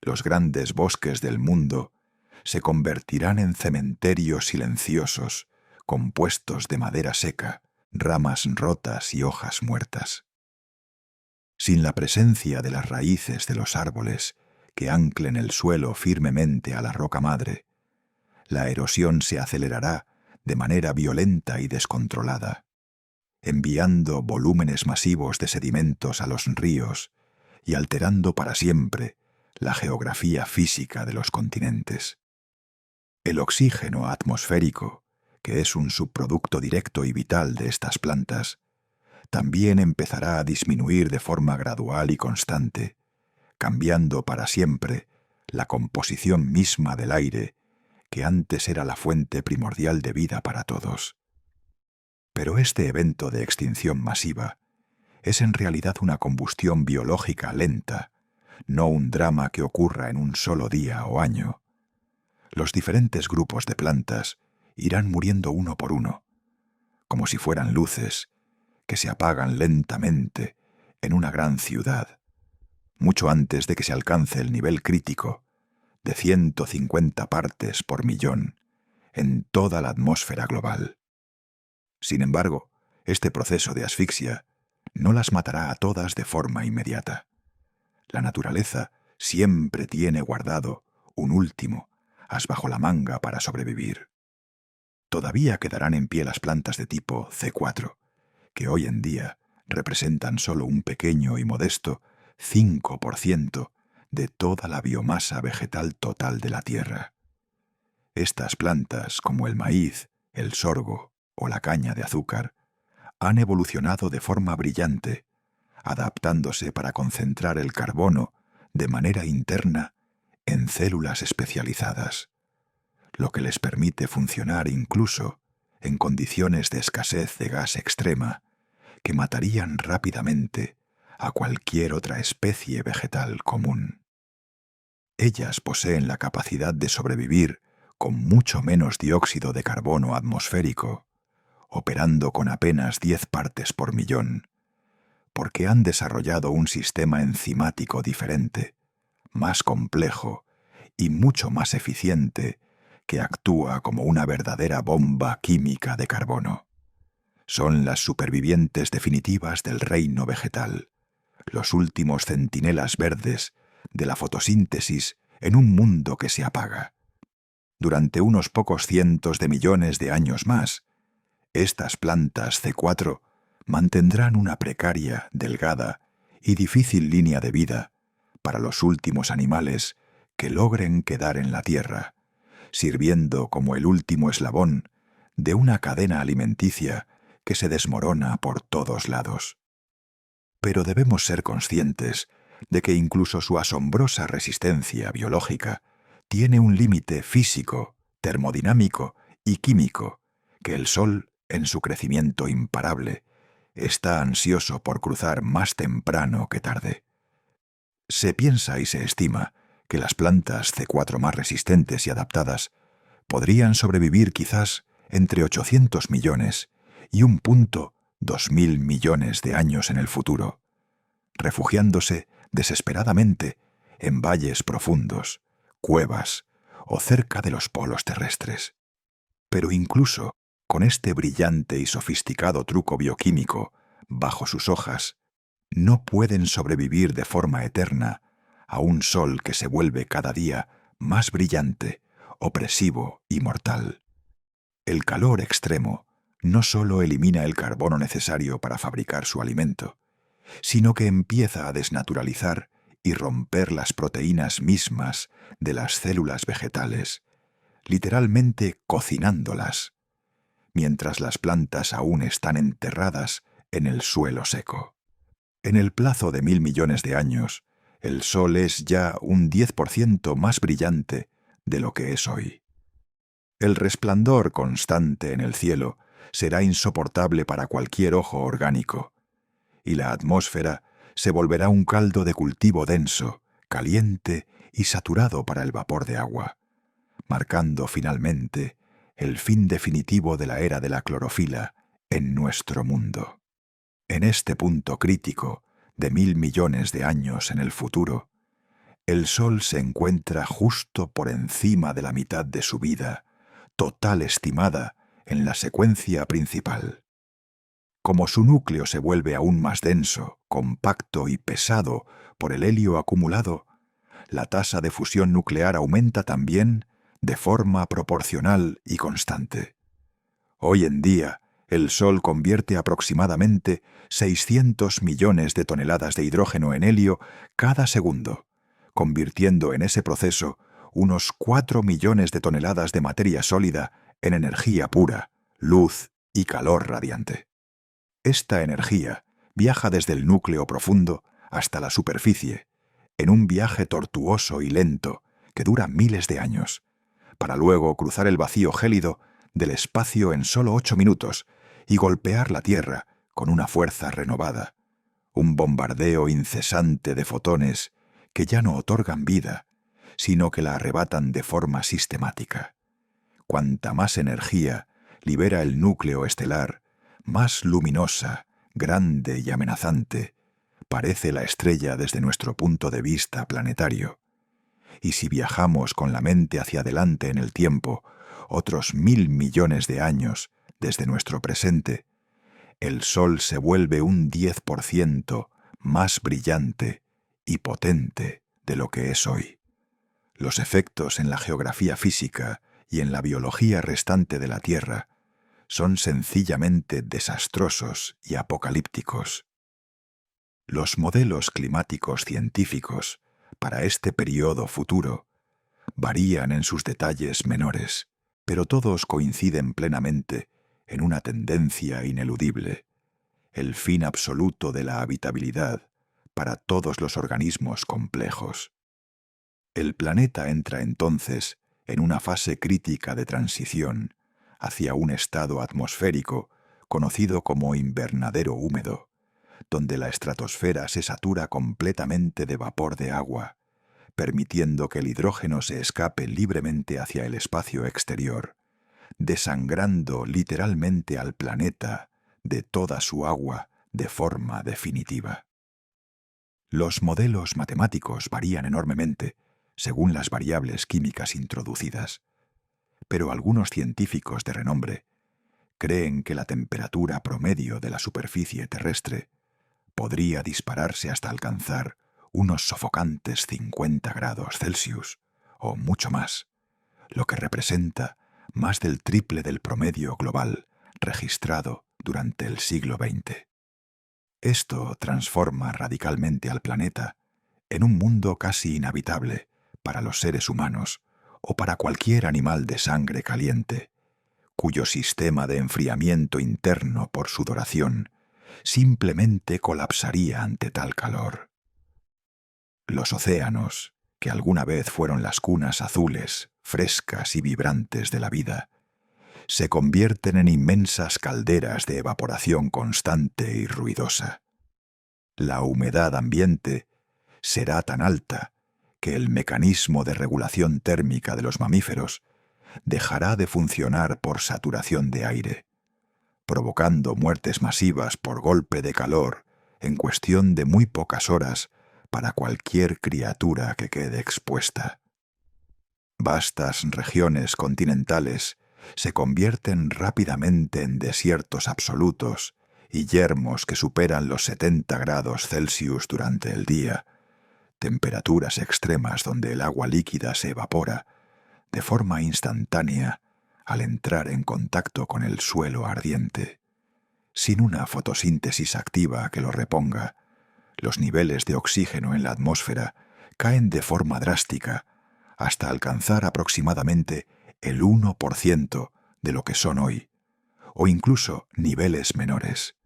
los grandes bosques del mundo se convertirán en cementerios silenciosos compuestos de madera seca, ramas rotas y hojas muertas. Sin la presencia de las raíces de los árboles que anclen el suelo firmemente a la roca madre, la erosión se acelerará de manera violenta y descontrolada, enviando volúmenes masivos de sedimentos a los ríos y alterando para siempre la geografía física de los continentes. El oxígeno atmosférico, que es un subproducto directo y vital de estas plantas, también empezará a disminuir de forma gradual y constante, cambiando para siempre la composición misma del aire, que antes era la fuente primordial de vida para todos. Pero este evento de extinción masiva es en realidad una combustión biológica lenta, no un drama que ocurra en un solo día o año. Los diferentes grupos de plantas irán muriendo uno por uno, como si fueran luces que se apagan lentamente en una gran ciudad, mucho antes de que se alcance el nivel crítico de 150 partes por millón en toda la atmósfera global. Sin embargo, este proceso de asfixia no las matará a todas de forma inmediata. La naturaleza siempre tiene guardado un último as bajo la manga para sobrevivir. Todavía quedarán en pie las plantas de tipo C4, que hoy en día representan solo un pequeño y modesto 5% de toda la biomasa vegetal total de la Tierra. Estas plantas, como el maíz, el sorgo o la caña de azúcar, han evolucionado de forma brillante, adaptándose para concentrar el carbono de manera interna en células especializadas, lo que les permite funcionar incluso en condiciones de escasez de gas extrema que matarían rápidamente a cualquier otra especie vegetal común. Ellas poseen la capacidad de sobrevivir con mucho menos dióxido de carbono atmosférico, operando con apenas 10 partes por millón, porque han desarrollado un sistema enzimático diferente, más complejo y mucho más eficiente, que actúa como una verdadera bomba química de carbono. Son las supervivientes definitivas del reino vegetal, los últimos centinelas verdes de la fotosíntesis en un mundo que se apaga. Durante unos pocos cientos de millones de años más, estas plantas C4 mantendrán una precaria, delgada y difícil línea de vida para los últimos animales que logren quedar en la Tierra, sirviendo como el último eslabón de una cadena alimenticia que se desmorona por todos lados. Pero debemos ser conscientes de que incluso su asombrosa resistencia biológica tiene un límite físico, termodinámico y químico, que el Sol, en su crecimiento imparable, está ansioso por cruzar más temprano que tarde. Se piensa y se estima que las plantas C4 más resistentes y adaptadas podrían sobrevivir quizás entre 800 millones y 1,2000 millones de años en el futuro, refugiándose desesperadamente en valles profundos, cuevas o cerca de los polos terrestres. Pero incluso con este brillante y sofisticado truco bioquímico bajo sus hojas, no pueden sobrevivir de forma eterna a un sol que se vuelve cada día más brillante, opresivo y mortal. El calor extremo no solo elimina el carbono necesario para fabricar su alimento, sino que empieza a desnaturalizar y romper las proteínas mismas de las células vegetales, literalmente cocinándolas, mientras las plantas aún están enterradas en el suelo seco. En el plazo de 1.000 millones de años, el Sol es ya un 10% más brillante de lo que es hoy. El resplandor constante en el cielo será insoportable para cualquier ojo orgánico, y la atmósfera se volverá un caldo de cultivo denso, caliente y saturado para el vapor de agua, marcando finalmente el fin definitivo de la era de la clorofila en nuestro mundo. En este punto crítico de 1.000 millones de años en el futuro, el Sol se encuentra justo por encima de la mitad de su vida, total estimada en la secuencia principal. Como su núcleo se vuelve aún más denso, compacto y pesado por el helio acumulado, la tasa de fusión nuclear aumenta también de forma proporcional y constante. Hoy en día, el Sol convierte aproximadamente 600 millones de toneladas de hidrógeno en helio cada segundo, convirtiendo en ese proceso unos 4 millones de toneladas de materia sólida en energía pura, luz y calor radiante. Esta energía viaja desde el núcleo profundo hasta la superficie, en un viaje tortuoso y lento que dura miles de años, para luego cruzar el vacío gélido del espacio en solo 8 minutos y golpear la Tierra con una fuerza renovada, un bombardeo incesante de fotones que ya no otorgan vida, sino que la arrebatan de forma sistemática. Cuanta más energía libera el núcleo estelar, más luminosa, grande y amenazante parece la estrella desde nuestro punto de vista planetario. Y si viajamos con la mente hacia adelante en el tiempo, otros 1.000 millones de años desde nuestro presente, el Sol se vuelve un 10% más brillante y potente de lo que es hoy. Los efectos en la geografía física y en la biología restante de la Tierra son sencillamente desastrosos y apocalípticos. Los modelos climáticos científicos para este periodo futuro varían en sus detalles menores, pero todos coinciden plenamente en una tendencia ineludible: el fin absoluto de la habitabilidad para todos los organismos complejos. El planeta entra entonces en una fase crítica de transición hacia un estado atmosférico conocido como invernadero húmedo, donde la estratosfera se satura completamente de vapor de agua, permitiendo que el hidrógeno se escape libremente hacia el espacio exterior, desangrando literalmente al planeta de toda su agua de forma definitiva. Los modelos matemáticos varían enormemente según las variables químicas introducidas, pero algunos científicos de renombre creen que la temperatura promedio de la superficie terrestre podría dispararse hasta alcanzar unos sofocantes 50 grados Celsius o mucho más, lo que representa más del triple del promedio global registrado durante el siglo XX. Esto transforma radicalmente al planeta en un mundo casi inhabitable para los seres humanos o para cualquier animal de sangre caliente, cuyo sistema de enfriamiento interno por sudoración simplemente colapsaría ante tal calor. Los océanos, que alguna vez fueron las cunas azules, frescas y vibrantes de la vida, se convierten en inmensas calderas de evaporación constante y ruidosa. La humedad ambiente será tan alta que el mecanismo de regulación térmica de los mamíferos dejará de funcionar por saturación de aire, provocando muertes masivas por golpe de calor en cuestión de muy pocas horas para cualquier criatura que quede expuesta. Vastas regiones continentales se convierten rápidamente en desiertos absolutos y yermos que superan los 70 grados Celsius durante el día, temperaturas extremas donde el agua líquida se evapora de forma instantánea al entrar en contacto con el suelo ardiente. Sin una fotosíntesis activa que lo reponga, los niveles de oxígeno en la atmósfera caen de forma drástica hasta alcanzar aproximadamente el 1% de lo que son hoy, o incluso niveles menores.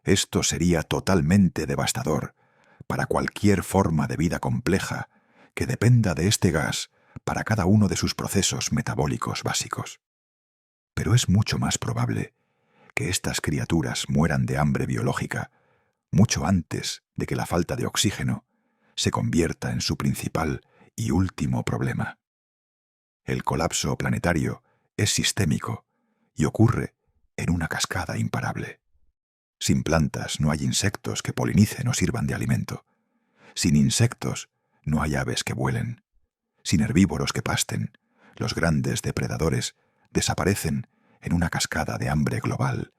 Esto sería totalmente devastador para cualquier forma de vida compleja que dependa de este gas para cada uno de sus procesos metabólicos básicos. Pero es mucho más probable que estas criaturas mueran de hambre biológica mucho antes de que la falta de oxígeno se convierta en su principal y último problema. El colapso planetario es sistémico y ocurre en una cascada imparable. Sin plantas no hay insectos que polinicen o sirvan de alimento. Sin insectos no hay aves que vuelen. Sin herbívoros que pasten, los grandes depredadores desaparecen en una cascada de hambre global,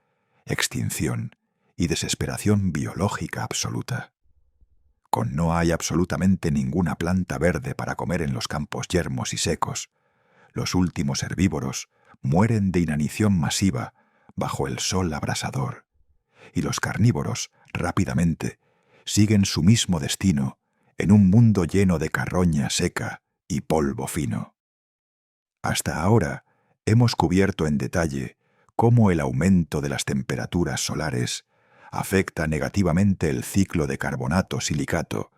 extinción y desesperación biológica absoluta. Con no hay absolutamente ninguna planta verde para comer en los campos yermos y secos, los últimos herbívoros mueren de inanición masiva bajo el sol abrasador, y los carnívoros rápidamente siguen su mismo destino en un mundo lleno de carroña seca y polvo fino. Hasta ahora hemos cubierto en detalle cómo el aumento de las temperaturas solares afecta negativamente el ciclo de carbonato-silicato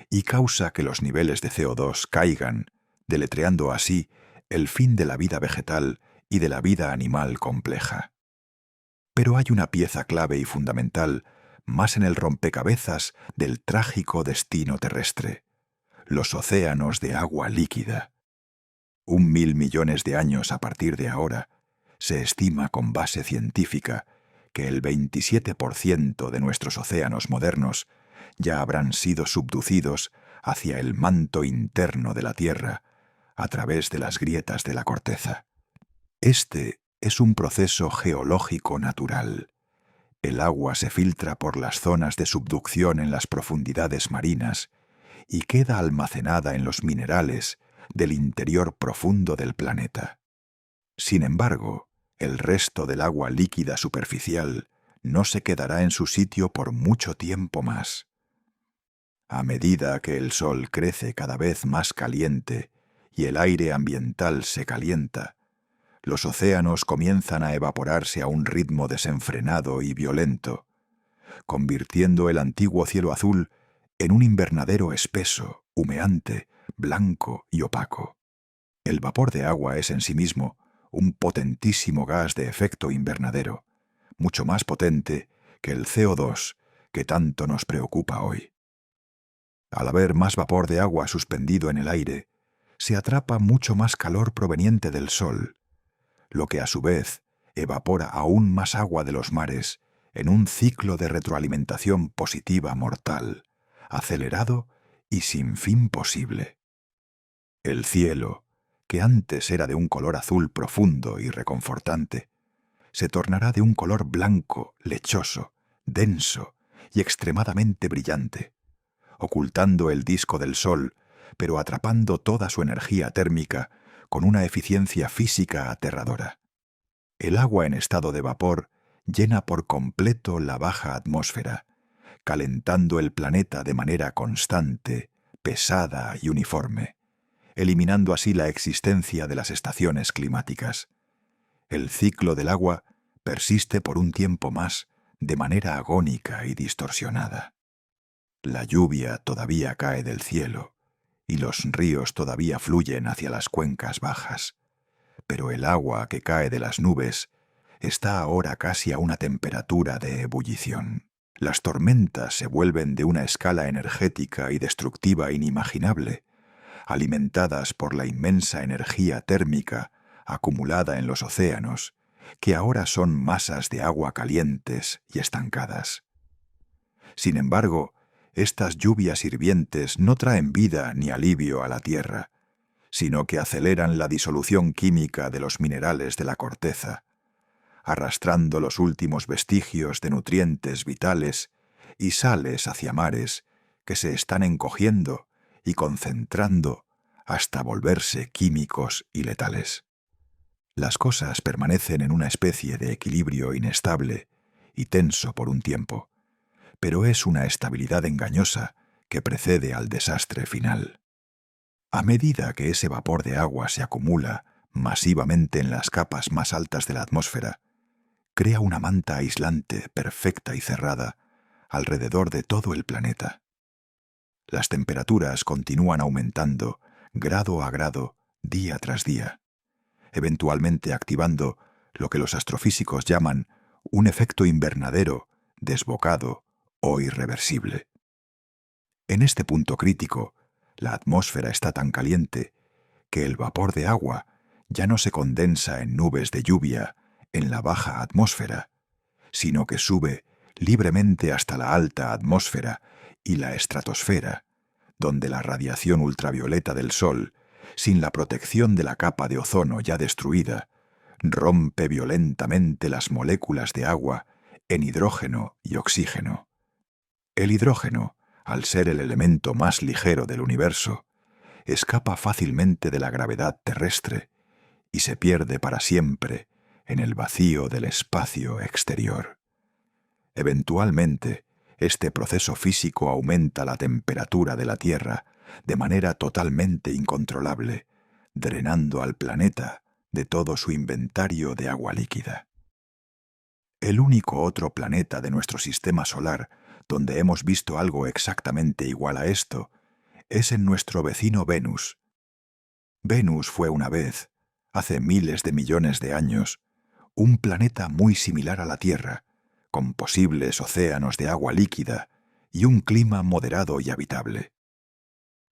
y causa que los niveles de CO2 caigan, deletreando así el fin de la vida vegetal y de la vida animal compleja. Pero hay una pieza clave y fundamental más en el rompecabezas del trágico destino terrestre: los océanos de agua líquida. 1.000 millones de años a partir de ahora, se estima con base científica que el 27% de nuestros océanos modernos ya habrán sido subducidos hacia el manto interno de la Tierra a través de las grietas de la corteza. Este es un proceso geológico natural. El agua se filtra por las zonas de subducción en las profundidades marinas y queda almacenada en los minerales del interior profundo del planeta. Sin embargo, el resto del agua líquida superficial no se quedará en su sitio por mucho tiempo más. A medida que el sol crece cada vez más caliente y el aire ambiental se calienta, los océanos comienzan a evaporarse a un ritmo desenfrenado y violento, convirtiendo el antiguo cielo azul en un invernadero espeso, humeante, blanco y opaco. El vapor de agua es en sí mismo un potentísimo gas de efecto invernadero, mucho más potente que el CO2 que tanto nos preocupa hoy. Al haber más vapor de agua suspendido en el aire, se atrapa mucho más calor proveniente del sol, lo que a su vez evapora aún más agua de los mares en un ciclo de retroalimentación positiva mortal, acelerado y sin fin posible. El cielo, que antes era de un color azul profundo y reconfortante, se tornará de un color blanco, lechoso, denso y extremadamente brillante, ocultando el disco del sol, pero atrapando toda su energía térmica con una eficiencia física aterradora. El agua en estado de vapor llena por completo la baja atmósfera, calentando el planeta de manera constante, pesada y uniforme, eliminando así la existencia de las estaciones climáticas. El ciclo del agua persiste por un tiempo más de manera agónica y distorsionada. La lluvia todavía cae del cielo y los ríos todavía fluyen hacia las cuencas bajas, pero el agua que cae de las nubes está ahora casi a una temperatura de ebullición. Las tormentas se vuelven de una escala energética y destructiva inimaginable, alimentadas por la inmensa energía térmica acumulada en los océanos, que ahora son masas de agua calientes y estancadas. Sin embargo, estas lluvias hirvientes no traen vida ni alivio a la tierra, sino que aceleran la disolución química de los minerales de la corteza, arrastrando los últimos vestigios de nutrientes vitales y sales hacia mares que se están encogiendo y concentrando hasta volverse químicos y letales. Las cosas permanecen en una especie de equilibrio inestable y tenso por un tiempo, pero es una estabilidad engañosa que precede al desastre final. A medida que ese vapor de agua se acumula masivamente en las capas más altas de la atmósfera, crea una manta aislante, perfecta y cerrada alrededor de todo el planeta. Las temperaturas continúan aumentando grado a grado, día tras día, eventualmente activando lo que los astrofísicos llaman un efecto invernadero desbocado o irreversible. En este punto crítico, la atmósfera está tan caliente que el vapor de agua ya no se condensa en nubes de lluvia en la baja atmósfera, sino que sube libremente hasta la alta atmósfera y la estratosfera, donde la radiación ultravioleta del Sol, sin la protección de la capa de ozono ya destruida, rompe violentamente las moléculas de agua en hidrógeno y oxígeno. El hidrógeno, al ser el elemento más ligero del universo, escapa fácilmente de la gravedad terrestre y se pierde para siempre en el vacío del espacio exterior. Eventualmente, este proceso físico aumenta la temperatura de la Tierra de manera totalmente incontrolable, drenando al planeta de todo su inventario de agua líquida. El único otro planeta de nuestro sistema solar donde hemos visto algo exactamente igual a esto es en nuestro vecino Venus. Venus fue una vez, hace miles de millones de años, un planeta muy similar a la Tierra, con posibles océanos de agua líquida y un clima moderado y habitable.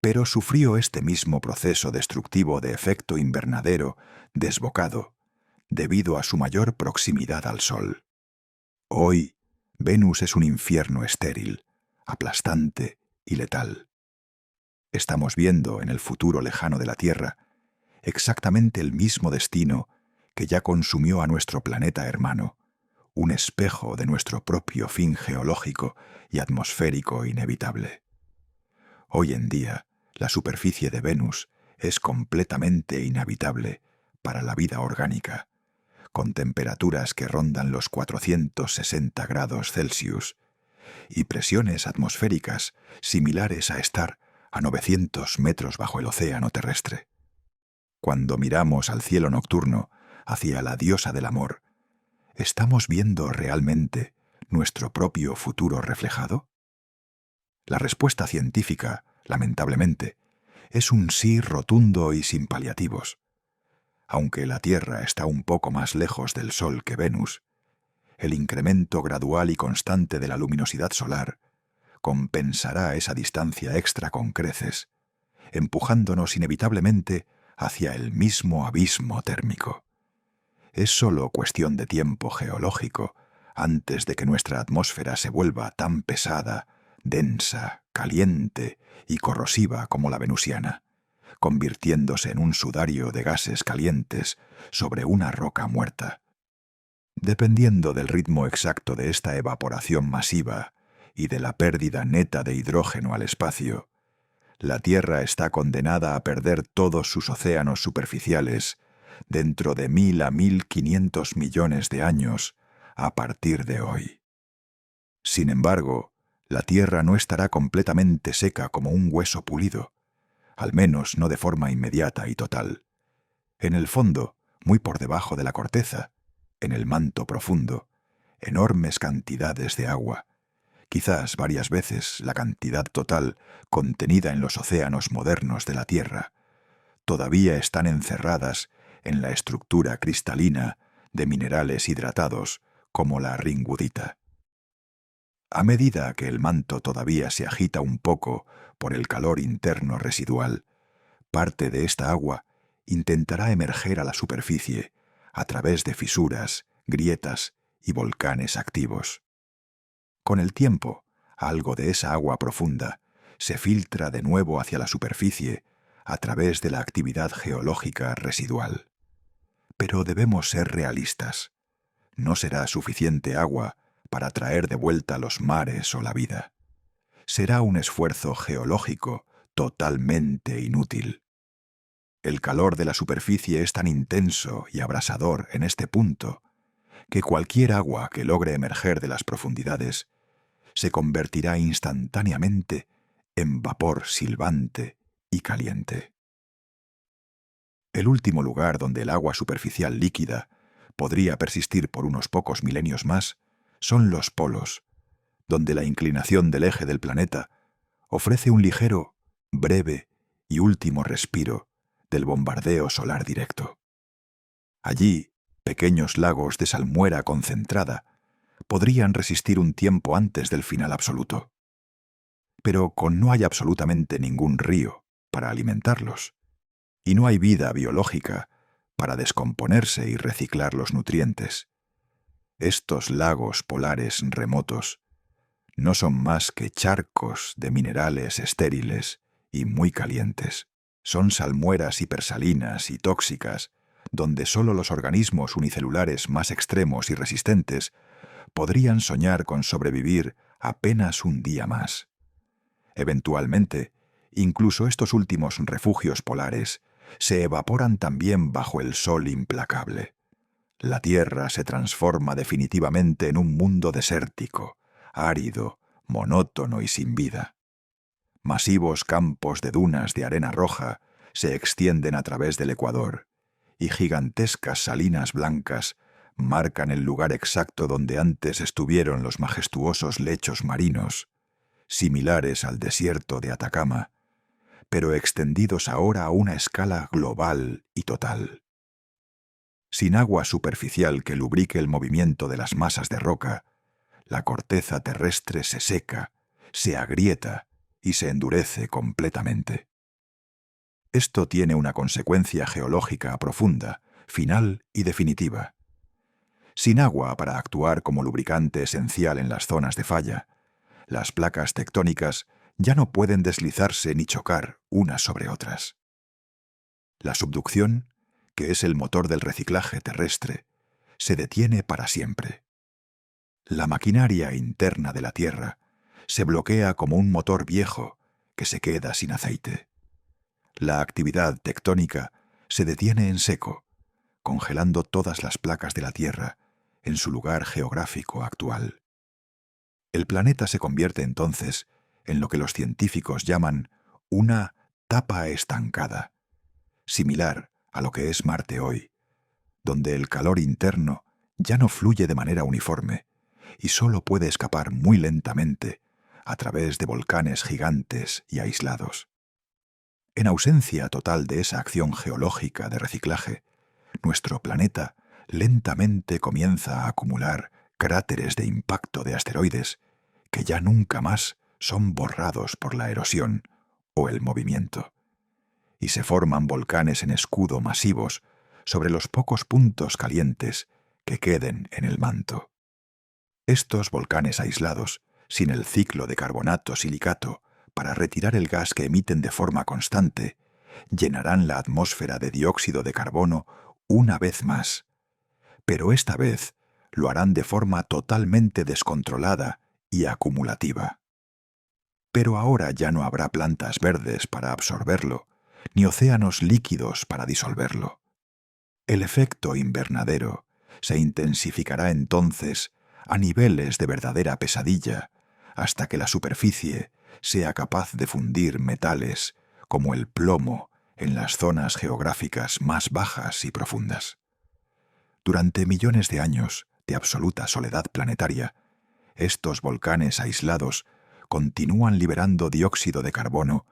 Pero sufrió este mismo proceso destructivo de efecto invernadero desbocado, debido a su mayor proximidad al Sol. Hoy, Venus es un infierno estéril, aplastante y letal. Estamos viendo en el futuro lejano de la Tierra exactamente el mismo destino que ya consumió a nuestro planeta hermano, un espejo de nuestro propio fin geológico y atmosférico inevitable. Hoy en día, la superficie de Venus es completamente inhabitable para la vida orgánica, con temperaturas que rondan los 460 grados Celsius y presiones atmosféricas similares a estar a 900 metros bajo el océano terrestre. Cuando miramos al cielo nocturno hacia la diosa del amor, ¿estamos viendo realmente nuestro propio futuro reflejado? La respuesta científica, lamentablemente, es un sí rotundo y sin paliativos. Aunque la Tierra está un poco más lejos del Sol que Venus, el incremento gradual y constante de la luminosidad solar compensará esa distancia extra con creces, empujándonos inevitablemente hacia el mismo abismo térmico. Es solo cuestión de tiempo geológico antes de que nuestra atmósfera se vuelva tan pesada, densa, caliente y corrosiva como la venusiana, convirtiéndose en un sudario de gases calientes sobre una roca muerta. Dependiendo del ritmo exacto de esta evaporación masiva y de la pérdida neta de hidrógeno al espacio, la Tierra está condenada a perder todos sus océanos superficiales dentro de 1000 a 1500 millones de años a partir de hoy. Sin embargo, la Tierra no estará completamente seca como un hueso pulido, al menos no de forma inmediata y total. En el fondo, muy por debajo de la corteza, en el manto profundo, enormes cantidades de agua, quizás varias veces la cantidad total contenida en los océanos modernos de la Tierra, todavía están encerradas en la estructura cristalina de minerales hidratados como la ringudita. A medida que el manto todavía se agita un poco por el calor interno residual, parte de esta agua intentará emerger a la superficie a través de fisuras, grietas y volcanes activos. Con el tiempo, algo de esa agua profunda se filtra de nuevo hacia la superficie a través de la actividad geológica residual. Pero debemos ser realistas. No será suficiente agua para traer de vuelta los mares o la vida. Será un esfuerzo geológico totalmente inútil. El calor de la superficie es tan intenso y abrasador en este punto que cualquier agua que logre emerger de las profundidades se convertirá instantáneamente en vapor silbante y caliente. El último lugar donde el agua superficial líquida podría persistir por unos pocos milenios más son los polos, donde la inclinación del eje del planeta ofrece un ligero, breve y último respiro del bombardeo solar directo. Allí, pequeños lagos de salmuera concentrada podrían resistir un tiempo antes del final absoluto. Pero no hay absolutamente ningún río para alimentarlos, y no hay vida biológica para descomponerse y reciclar los nutrientes. Estos lagos polares remotos no son más que charcos de minerales estériles y muy calientes. Son salmueras hipersalinas y tóxicas, donde solo los organismos unicelulares más extremos y resistentes podrían soñar con sobrevivir apenas un día más. Eventualmente, incluso estos últimos refugios polares se evaporan también bajo el sol implacable. La Tierra se transforma definitivamente en un mundo desértico, árido, monótono y sin vida. Masivos campos de dunas de arena roja se extienden a través del Ecuador, y gigantescas salinas blancas marcan el lugar exacto donde antes estuvieron los majestuosos lechos marinos, similares al desierto de Atacama, pero extendidos ahora a una escala global y total. Sin agua superficial que lubrique el movimiento de las masas de roca, la corteza terrestre se seca, se agrieta y se endurece completamente. Esto tiene una consecuencia geológica profunda, final y definitiva. Sin agua para actuar como lubricante esencial en las zonas de falla, las placas tectónicas ya no pueden deslizarse ni chocar unas sobre otras. La subducción, que es el motor del reciclaje terrestre, se detiene para siempre. La maquinaria interna de la Tierra se bloquea como un motor viejo que se queda sin aceite. La actividad tectónica se detiene en seco, congelando todas las placas de la Tierra en su lugar geográfico actual. El planeta se convierte entonces en lo que los científicos llaman una tapa estancada, similar a lo que es Marte hoy, donde el calor interno ya no fluye de manera uniforme y solo puede escapar muy lentamente a través de volcanes gigantes y aislados. En ausencia total de esa acción geológica de reciclaje, nuestro planeta lentamente comienza a acumular cráteres de impacto de asteroides que ya nunca más son borrados por la erosión o el movimiento, y se forman volcanes en escudo masivos sobre los pocos puntos calientes que queden en el manto. Estos volcanes aislados, sin el ciclo de carbonato-silicato para retirar el gas que emiten de forma constante, llenarán la atmósfera de dióxido de carbono una vez más, pero esta vez lo harán de forma totalmente descontrolada y acumulativa. Pero ahora ya no habrá plantas verdes para absorberlo, ni océanos líquidos para disolverlo. El efecto invernadero se intensificará entonces a niveles de verdadera pesadilla, hasta que la superficie sea capaz de fundir metales como el plomo en las zonas geográficas más bajas y profundas. Durante millones de años de absoluta soledad planetaria, estos volcanes aislados continúan liberando dióxido de carbono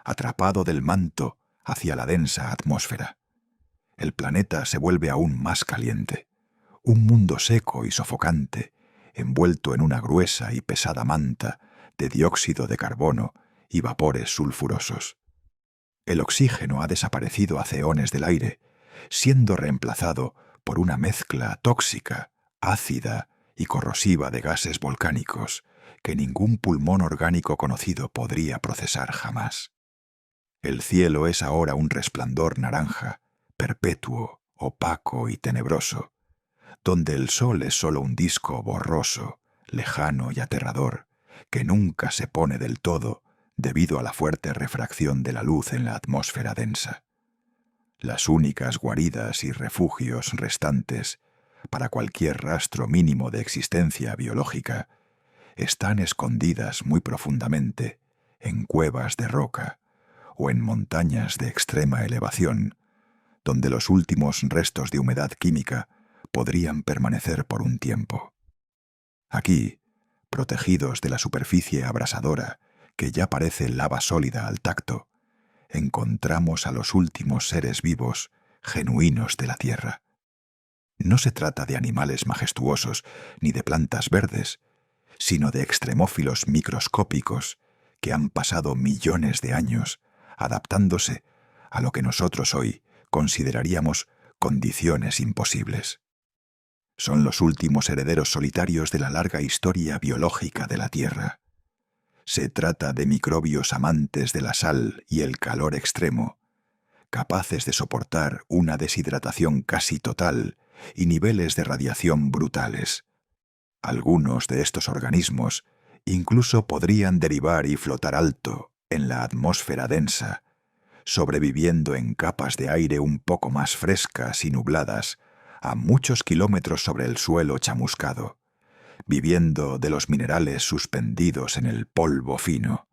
atrapado del manto hacia la densa atmósfera. El planeta se vuelve aún más caliente, un mundo seco y sofocante, envuelto en una gruesa y pesada manta de dióxido de carbono y vapores sulfurosos. El oxígeno ha desaparecido hace eones del aire, siendo reemplazado por una mezcla tóxica, ácida y corrosiva de gases volcánicos que ningún pulmón orgánico conocido podría procesar jamás. El cielo es ahora un resplandor naranja, perpetuo, opaco y tenebroso, donde el sol es solo un disco borroso, lejano y aterrador, que nunca se pone del todo debido a la fuerte refracción de la luz en la atmósfera densa. Las únicas guaridas y refugios restantes para cualquier rastro mínimo de existencia biológica están escondidas muy profundamente en cuevas de roca o en montañas de extrema elevación, donde los últimos restos de humedad química podrían permanecer por un tiempo. Aquí, protegidos de la superficie abrasadora que ya parece lava sólida al tacto, encontramos a los últimos seres vivos genuinos de la Tierra. No se trata de animales majestuosos ni de plantas verdes, sino de extremófilos microscópicos que han pasado millones de años adaptándose a lo que nosotros hoy consideraríamos condiciones imposibles. Son los últimos herederos solitarios de la larga historia biológica de la Tierra. Se trata de microbios amantes de la sal y el calor extremo, capaces de soportar una deshidratación casi total y niveles de radiación brutales. Algunos de estos organismos incluso podrían derivar y flotar alto en la atmósfera densa, sobreviviendo en capas de aire un poco más frescas y nubladas a muchos kilómetros sobre el suelo chamuscado, viviendo de los minerales suspendidos en el polvo fino.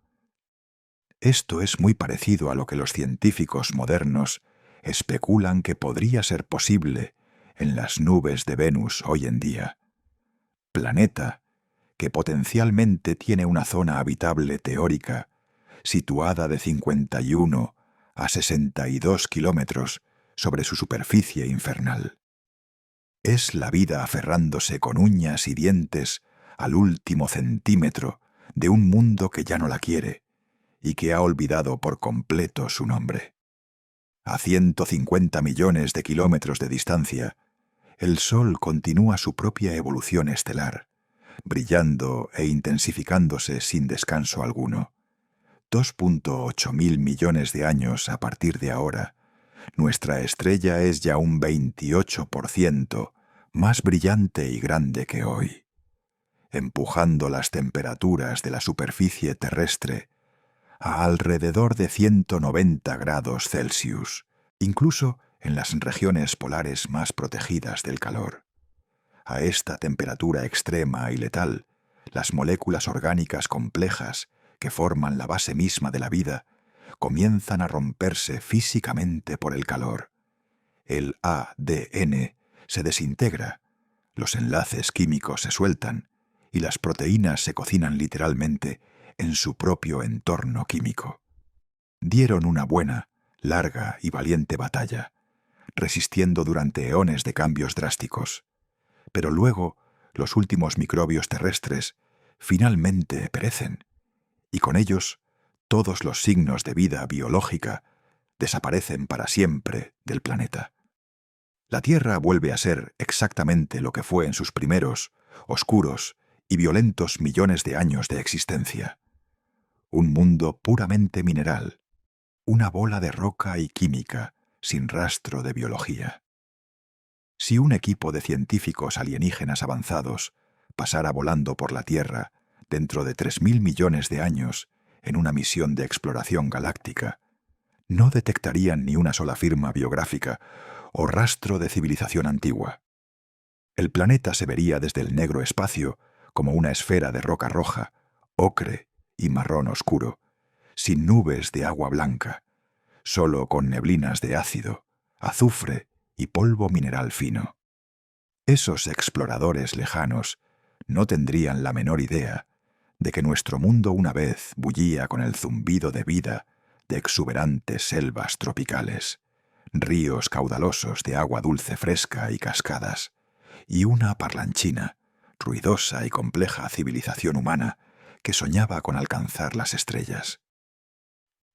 Esto es muy parecido a lo que los científicos modernos especulan que podría ser posible en las nubes de Venus hoy en día. Planeta que potencialmente tiene una zona habitable teórica situada de 51 a 62 kilómetros sobre su superficie infernal. Es la vida aferrándose con uñas y dientes al último centímetro de un mundo que ya no la quiere y que ha olvidado por completo su nombre. A 150 millones de kilómetros de distancia, el Sol continúa su propia evolución estelar, brillando e intensificándose sin descanso alguno. 2.8 mil millones de años a partir de ahora, nuestra estrella es ya un 28% más brillante y grande que hoy, empujando las temperaturas de la superficie terrestre a alrededor de 190 grados Celsius, incluso en las regiones polares más protegidas del calor. A esta temperatura extrema y letal, las moléculas orgánicas complejas que forman la base misma de la vida comienzan a romperse físicamente por el calor. El ADN se desintegra, los enlaces químicos se sueltan y las proteínas se cocinan literalmente en su propio entorno químico. Dieron una buena, larga y valiente batalla, resistiendo durante eones de cambios drásticos. Pero luego, los últimos microbios terrestres finalmente perecen, y con ellos todos los signos de vida biológica desaparecen para siempre del planeta. La Tierra vuelve a ser exactamente lo que fue en sus primeros, oscuros y violentos millones de años de existencia. Un mundo puramente mineral, una bola de roca y química sin rastro de biología. Si un equipo de científicos alienígenas avanzados pasara volando por la Tierra dentro de 3.000 millones de años en una misión de exploración galáctica, no detectarían ni una sola firma biográfica o rastro de civilización antigua. El planeta se vería desde el negro espacio como una esfera de roca roja, ocre y marrón oscuro, sin nubes de agua blanca, solo con neblinas de ácido, azufre y polvo mineral fino. Esos exploradores lejanos no tendrían la menor idea de que nuestro mundo una vez bullía con el zumbido de vida de exuberantes selvas tropicales, ríos caudalosos de agua dulce fresca y cascadas, y una parlanchina, ruidosa y compleja civilización humana que soñaba con alcanzar las estrellas.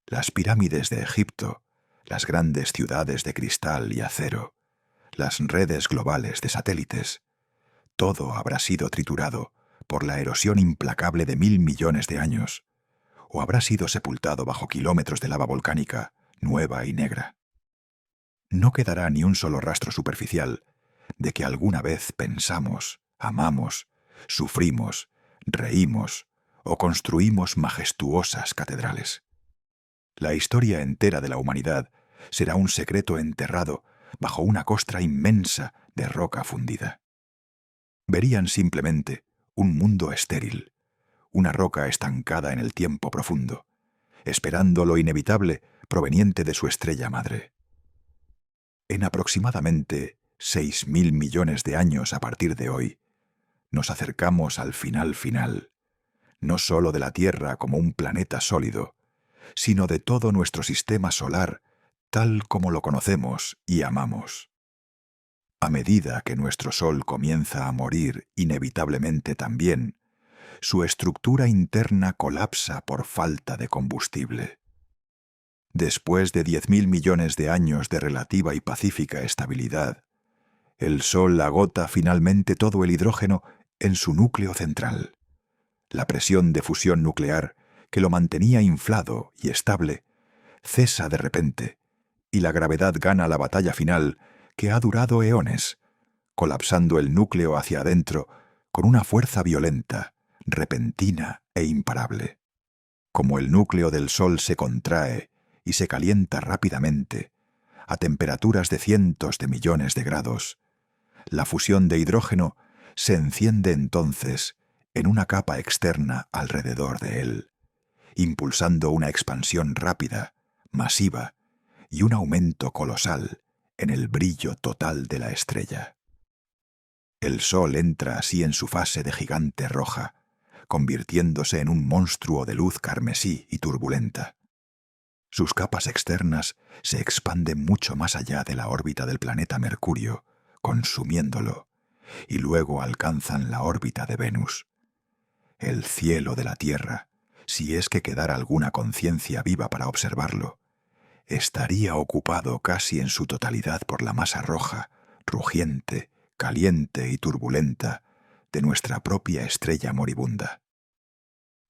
Las pirámides de Egipto, las grandes ciudades de cristal y acero, las redes globales de satélites, todo habrá sido triturado por la erosión implacable de 1.000 millones de años, o habrá sido sepultado bajo kilómetros de lava volcánica, nueva y negra. No quedará ni un solo rastro superficial de que alguna vez pensamos, amamos, sufrimos, reímos o construimos majestuosas catedrales. La historia entera de la humanidad será un secreto enterrado bajo una costra inmensa de roca fundida. Verían simplemente un mundo estéril, una roca estancada en el tiempo profundo, esperando lo inevitable proveniente de su estrella madre. En aproximadamente 6.000 millones de años a partir de hoy, nos acercamos al final, no sólo de la Tierra como un planeta sólido, sino de todo nuestro sistema solar tal como lo conocemos y amamos. A medida que nuestro Sol comienza a morir inevitablemente también, su estructura interna colapsa por falta de combustible. Después de 10.000 millones de años de relativa y pacífica estabilidad, el Sol agota finalmente todo el hidrógeno en su núcleo central. La presión de fusión nuclear, que lo mantenía inflado y estable, cesa de repente, y la gravedad gana la batalla final que ha durado eones, colapsando el núcleo hacia adentro con una fuerza violenta, repentina e imparable. Como el núcleo del Sol se contrae y se calienta rápidamente, a temperaturas de cientos de millones de grados, la fusión de hidrógeno se enciende entonces en una capa externa alrededor de él, impulsando una expansión rápida, masiva y un aumento colosal en el brillo total de la estrella. El Sol entra así en su fase de gigante roja, convirtiéndose en un monstruo de luz carmesí y turbulenta. Sus capas externas se expanden mucho más allá de la órbita del planeta Mercurio, consumiéndolo, y luego alcanzan la órbita de Venus. El cielo de la Tierra, si es que quedara alguna conciencia viva para observarlo, estaría ocupado casi en su totalidad por la masa roja, rugiente, caliente y turbulenta de nuestra propia estrella moribunda.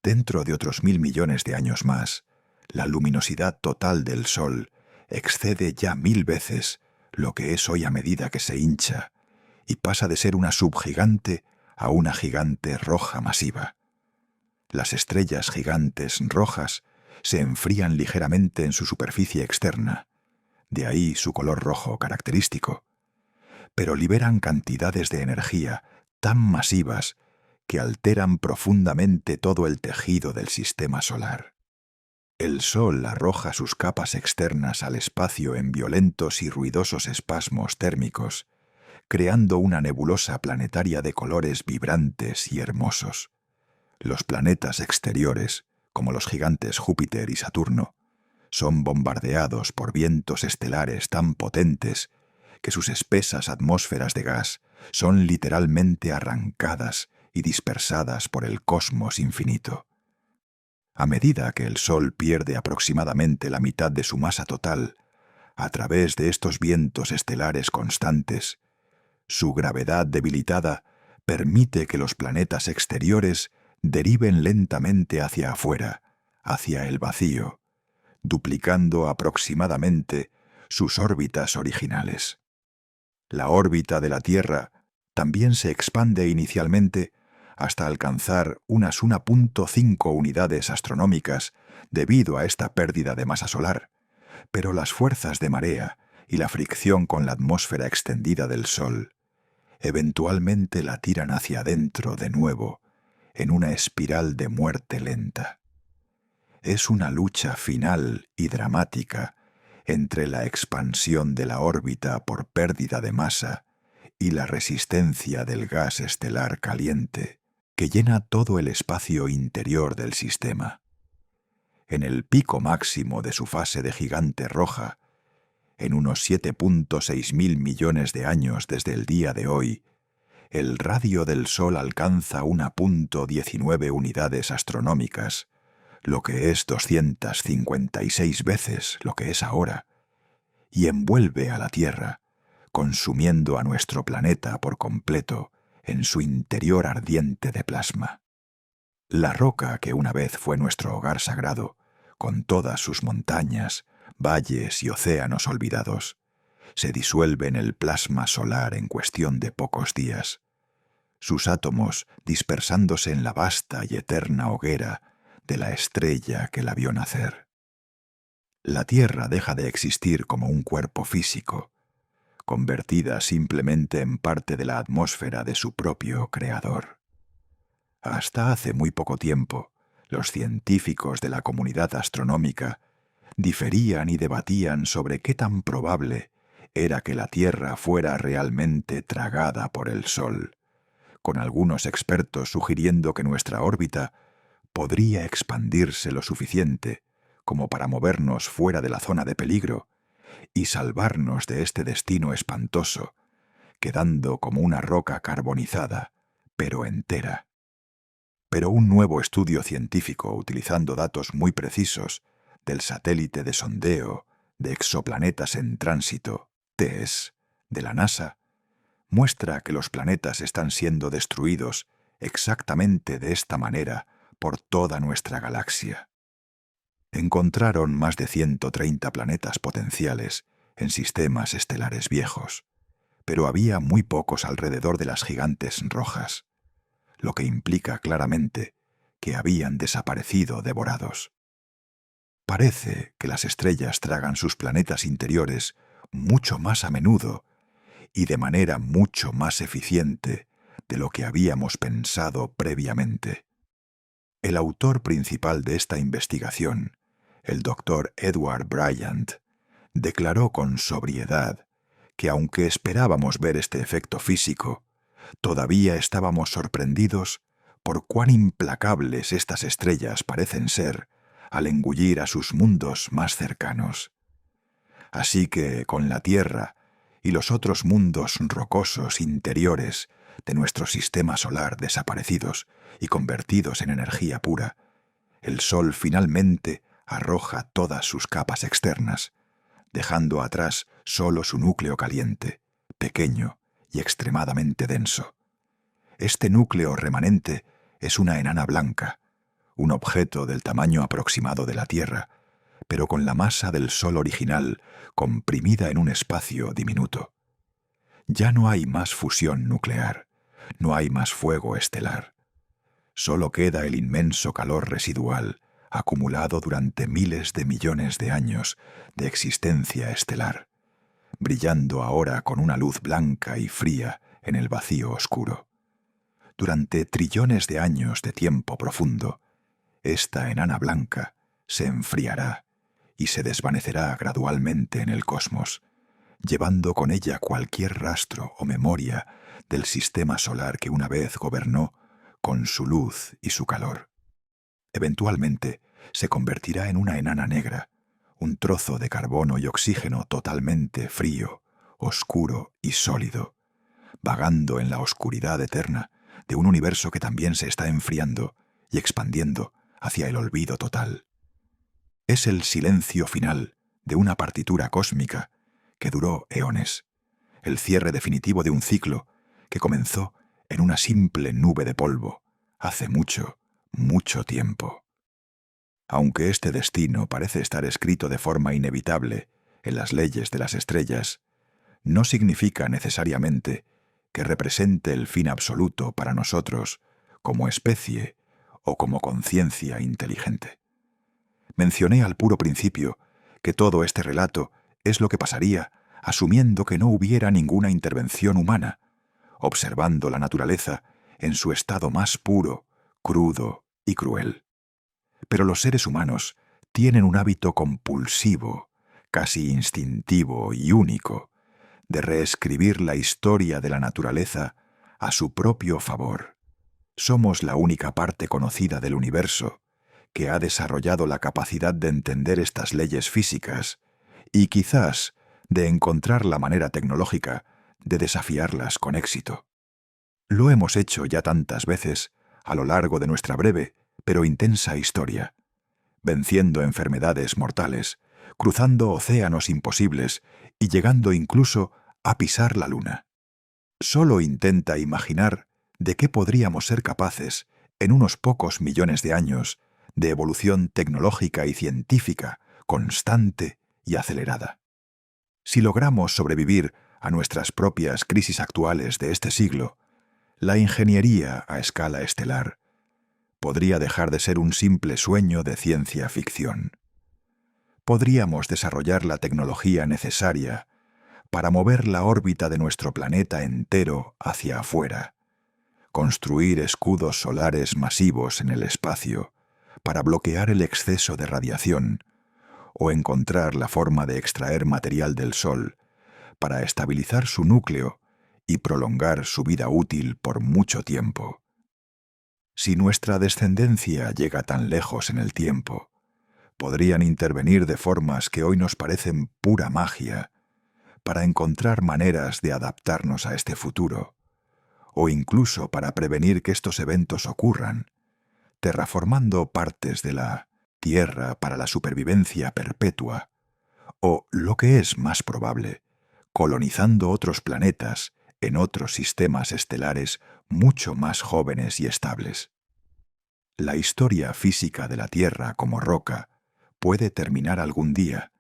Dentro de otros 1.000 millones de años más, la luminosidad total del Sol excede ya 1.000 veces lo que es hoy a medida que se hincha y pasa de ser una subgigante a una gigante roja masiva. Las estrellas gigantes rojas se enfrían ligeramente en su superficie externa, de ahí su color rojo característico, pero liberan cantidades de energía tan masivas que alteran profundamente todo el tejido del sistema solar. El Sol arroja sus capas externas al espacio en violentos y ruidosos espasmos térmicos, creando una nebulosa planetaria de colores vibrantes y hermosos. Los planetas exteriores, como los gigantes Júpiter y Saturno, son bombardeados por vientos estelares tan potentes que sus espesas atmósferas de gas son literalmente arrancadas y dispersadas por el cosmos infinito. A medida que el Sol pierde aproximadamente la mitad de su masa total, a través de estos vientos estelares constantes, su gravedad debilitada permite que los planetas exteriores deriven lentamente hacia afuera, hacia el vacío, duplicando aproximadamente sus órbitas originales. La órbita de la Tierra también se expande inicialmente hasta alcanzar unas 1,5 unidades astronómicas debido a esta pérdida de masa solar, pero las fuerzas de marea y la fricción con la atmósfera extendida del Sol eventualmente la tiran hacia adentro de nuevo, en una espiral de muerte lenta. Es una lucha final y dramática entre la expansión de la órbita por pérdida de masa y la resistencia del gas estelar caliente que llena todo el espacio interior del sistema. En el pico máximo de su fase de gigante roja, en unos 7.6 mil millones de años desde el día de hoy, el radio del Sol alcanza 1.19 unidades astronómicas, lo que es 256 veces lo que es ahora, y envuelve a la Tierra, consumiendo a nuestro planeta por completo en su interior ardiente de plasma. La roca que una vez fue nuestro hogar sagrado, con todas sus montañas, valles y océanos olvidados, se disuelve en el plasma solar en cuestión de pocos días, sus átomos dispersándose en la vasta y eterna hoguera de la estrella que la vio nacer. La Tierra deja de existir como un cuerpo físico, convertida simplemente en parte de la atmósfera de su propio creador. Hasta hace muy poco tiempo, los científicos de la comunidad astronómica diferían y debatían sobre qué tan probable era que la Tierra fuera realmente tragada por el Sol, con algunos expertos sugiriendo que nuestra órbita podría expandirse lo suficiente como para movernos fuera de la zona de peligro y salvarnos de este destino espantoso, quedando como una roca carbonizada, pero entera. Pero un nuevo estudio científico utilizando datos muy precisos del satélite de sondeo de exoplanetas en tránsito, TESS, de la NASA, muestra que los planetas están siendo destruidos exactamente de esta manera por toda nuestra galaxia. Encontraron más de 130 planetas potenciales en sistemas estelares viejos, pero había muy pocos alrededor de las gigantes rojas, lo que implica claramente que habían desaparecido devorados. Parece que las estrellas tragan sus planetas interiores mucho más a menudo y de manera mucho más eficiente de lo que habíamos pensado previamente. El autor principal de esta investigación, el Dr. Edward Bryant, declaró con sobriedad que aunque esperábamos ver este efecto físico, todavía estábamos sorprendidos por cuán implacables estas estrellas parecen ser al engullir a sus mundos más cercanos. Así que, con la Tierra y los otros mundos rocosos interiores de nuestro sistema solar desaparecidos y convertidos en energía pura, el Sol finalmente arroja todas sus capas externas, dejando atrás solo su núcleo caliente, pequeño y extremadamente denso. Este núcleo remanente es una enana blanca, un objeto del tamaño aproximado de la Tierra, pero con la masa del Sol original comprimida en un espacio diminuto. Ya no hay más fusión nuclear, no hay más fuego estelar. Solo queda el inmenso calor residual acumulado durante miles de millones de años de existencia estelar, brillando ahora con una luz blanca y fría en el vacío oscuro. Durante trillones de años de tiempo profundo, esta enana blanca se enfriará y se desvanecerá gradualmente en el cosmos, llevando con ella cualquier rastro o memoria del sistema solar que una vez gobernó con su luz y su calor. Eventualmente se convertirá en una enana negra, un trozo de carbono y oxígeno totalmente frío, oscuro y sólido, vagando en la oscuridad eterna de un universo que también se está enfriando y expandiendo hacia el olvido total. Es el silencio final de una partitura cósmica que duró eones, el cierre definitivo de un ciclo que comenzó en una simple nube de polvo hace mucho, mucho tiempo. Aunque este destino parece estar escrito de forma inevitable en las leyes de las estrellas, no significa necesariamente que represente el fin absoluto para nosotros como especie o como conciencia inteligente. Mencioné al puro principio que todo este relato es lo que pasaría asumiendo que no hubiera ninguna intervención humana, observando la naturaleza en su estado más puro, crudo y cruel. Pero los seres humanos tienen un hábito compulsivo, casi instintivo y único, de reescribir la historia de la naturaleza a su propio favor. Somos la única parte conocida del universo que ha desarrollado la capacidad de entender estas leyes físicas y quizás de encontrar la manera tecnológica de desafiarlas con éxito. Lo hemos hecho ya tantas veces a lo largo de nuestra breve pero intensa historia, venciendo enfermedades mortales, cruzando océanos imposibles y llegando incluso a pisar la luna. Solo intenta imaginar de qué podríamos ser capaces en unos pocos millones de años de evolución tecnológica y científica constante y acelerada. Si logramos sobrevivir a nuestras propias crisis actuales de este siglo, la ingeniería a escala estelar podría dejar de ser un simple sueño de ciencia ficción. Podríamos desarrollar la tecnología necesaria para mover la órbita de nuestro planeta entero hacia afuera, construir escudos solares masivos en el espacio para bloquear el exceso de radiación, o encontrar la forma de extraer material del Sol para estabilizar su núcleo y prolongar su vida útil por mucho tiempo. Si nuestra descendencia llega tan lejos en el tiempo, podrían intervenir de formas que hoy nos parecen pura magia para encontrar maneras de adaptarnos a este futuro, o incluso para prevenir que estos eventos ocurran, terraformando partes de la Tierra para la supervivencia perpetua, o, lo que es más probable, colonizando otros planetas en otros sistemas estelares mucho más jóvenes y estables. La historia física de la Tierra como roca puede terminar algún día,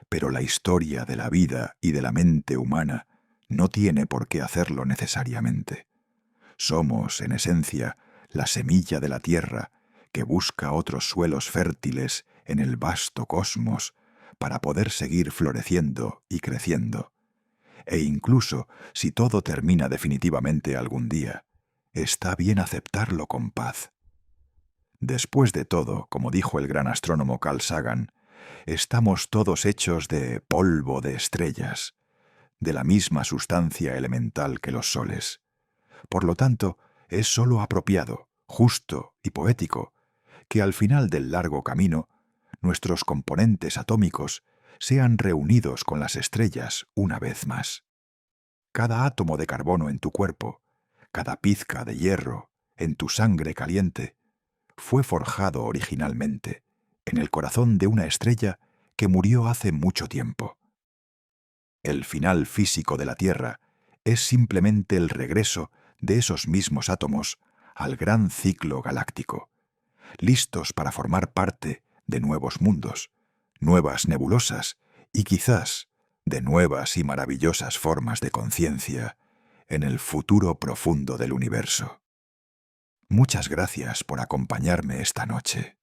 pero la historia de la vida y de la mente humana no tiene por qué hacerlo necesariamente. Somos, en esencia, la semilla de la Tierra que busca otros suelos fértiles en el vasto cosmos para poder seguir floreciendo y creciendo. E incluso si todo termina definitivamente algún día, está bien aceptarlo con paz. Después de todo, como dijo el gran astrónomo Carl Sagan, estamos todos hechos de polvo de estrellas, de la misma sustancia elemental que los soles. Por lo tanto, es sólo apropiado, justo y poético que al final del largo camino, nuestros componentes atómicos sean reunidos con las estrellas una vez más. Cada átomo de carbono en tu cuerpo, cada pizca de hierro en tu sangre caliente, fue forjado originalmente en el corazón de una estrella que murió hace mucho tiempo. El final físico de la Tierra es simplemente el regreso de esos mismos átomos al gran ciclo galáctico, listos para formar parte de nuevos mundos, nuevas nebulosas y quizás de nuevas y maravillosas formas de conciencia en el futuro profundo del universo. Muchas gracias por acompañarme esta noche.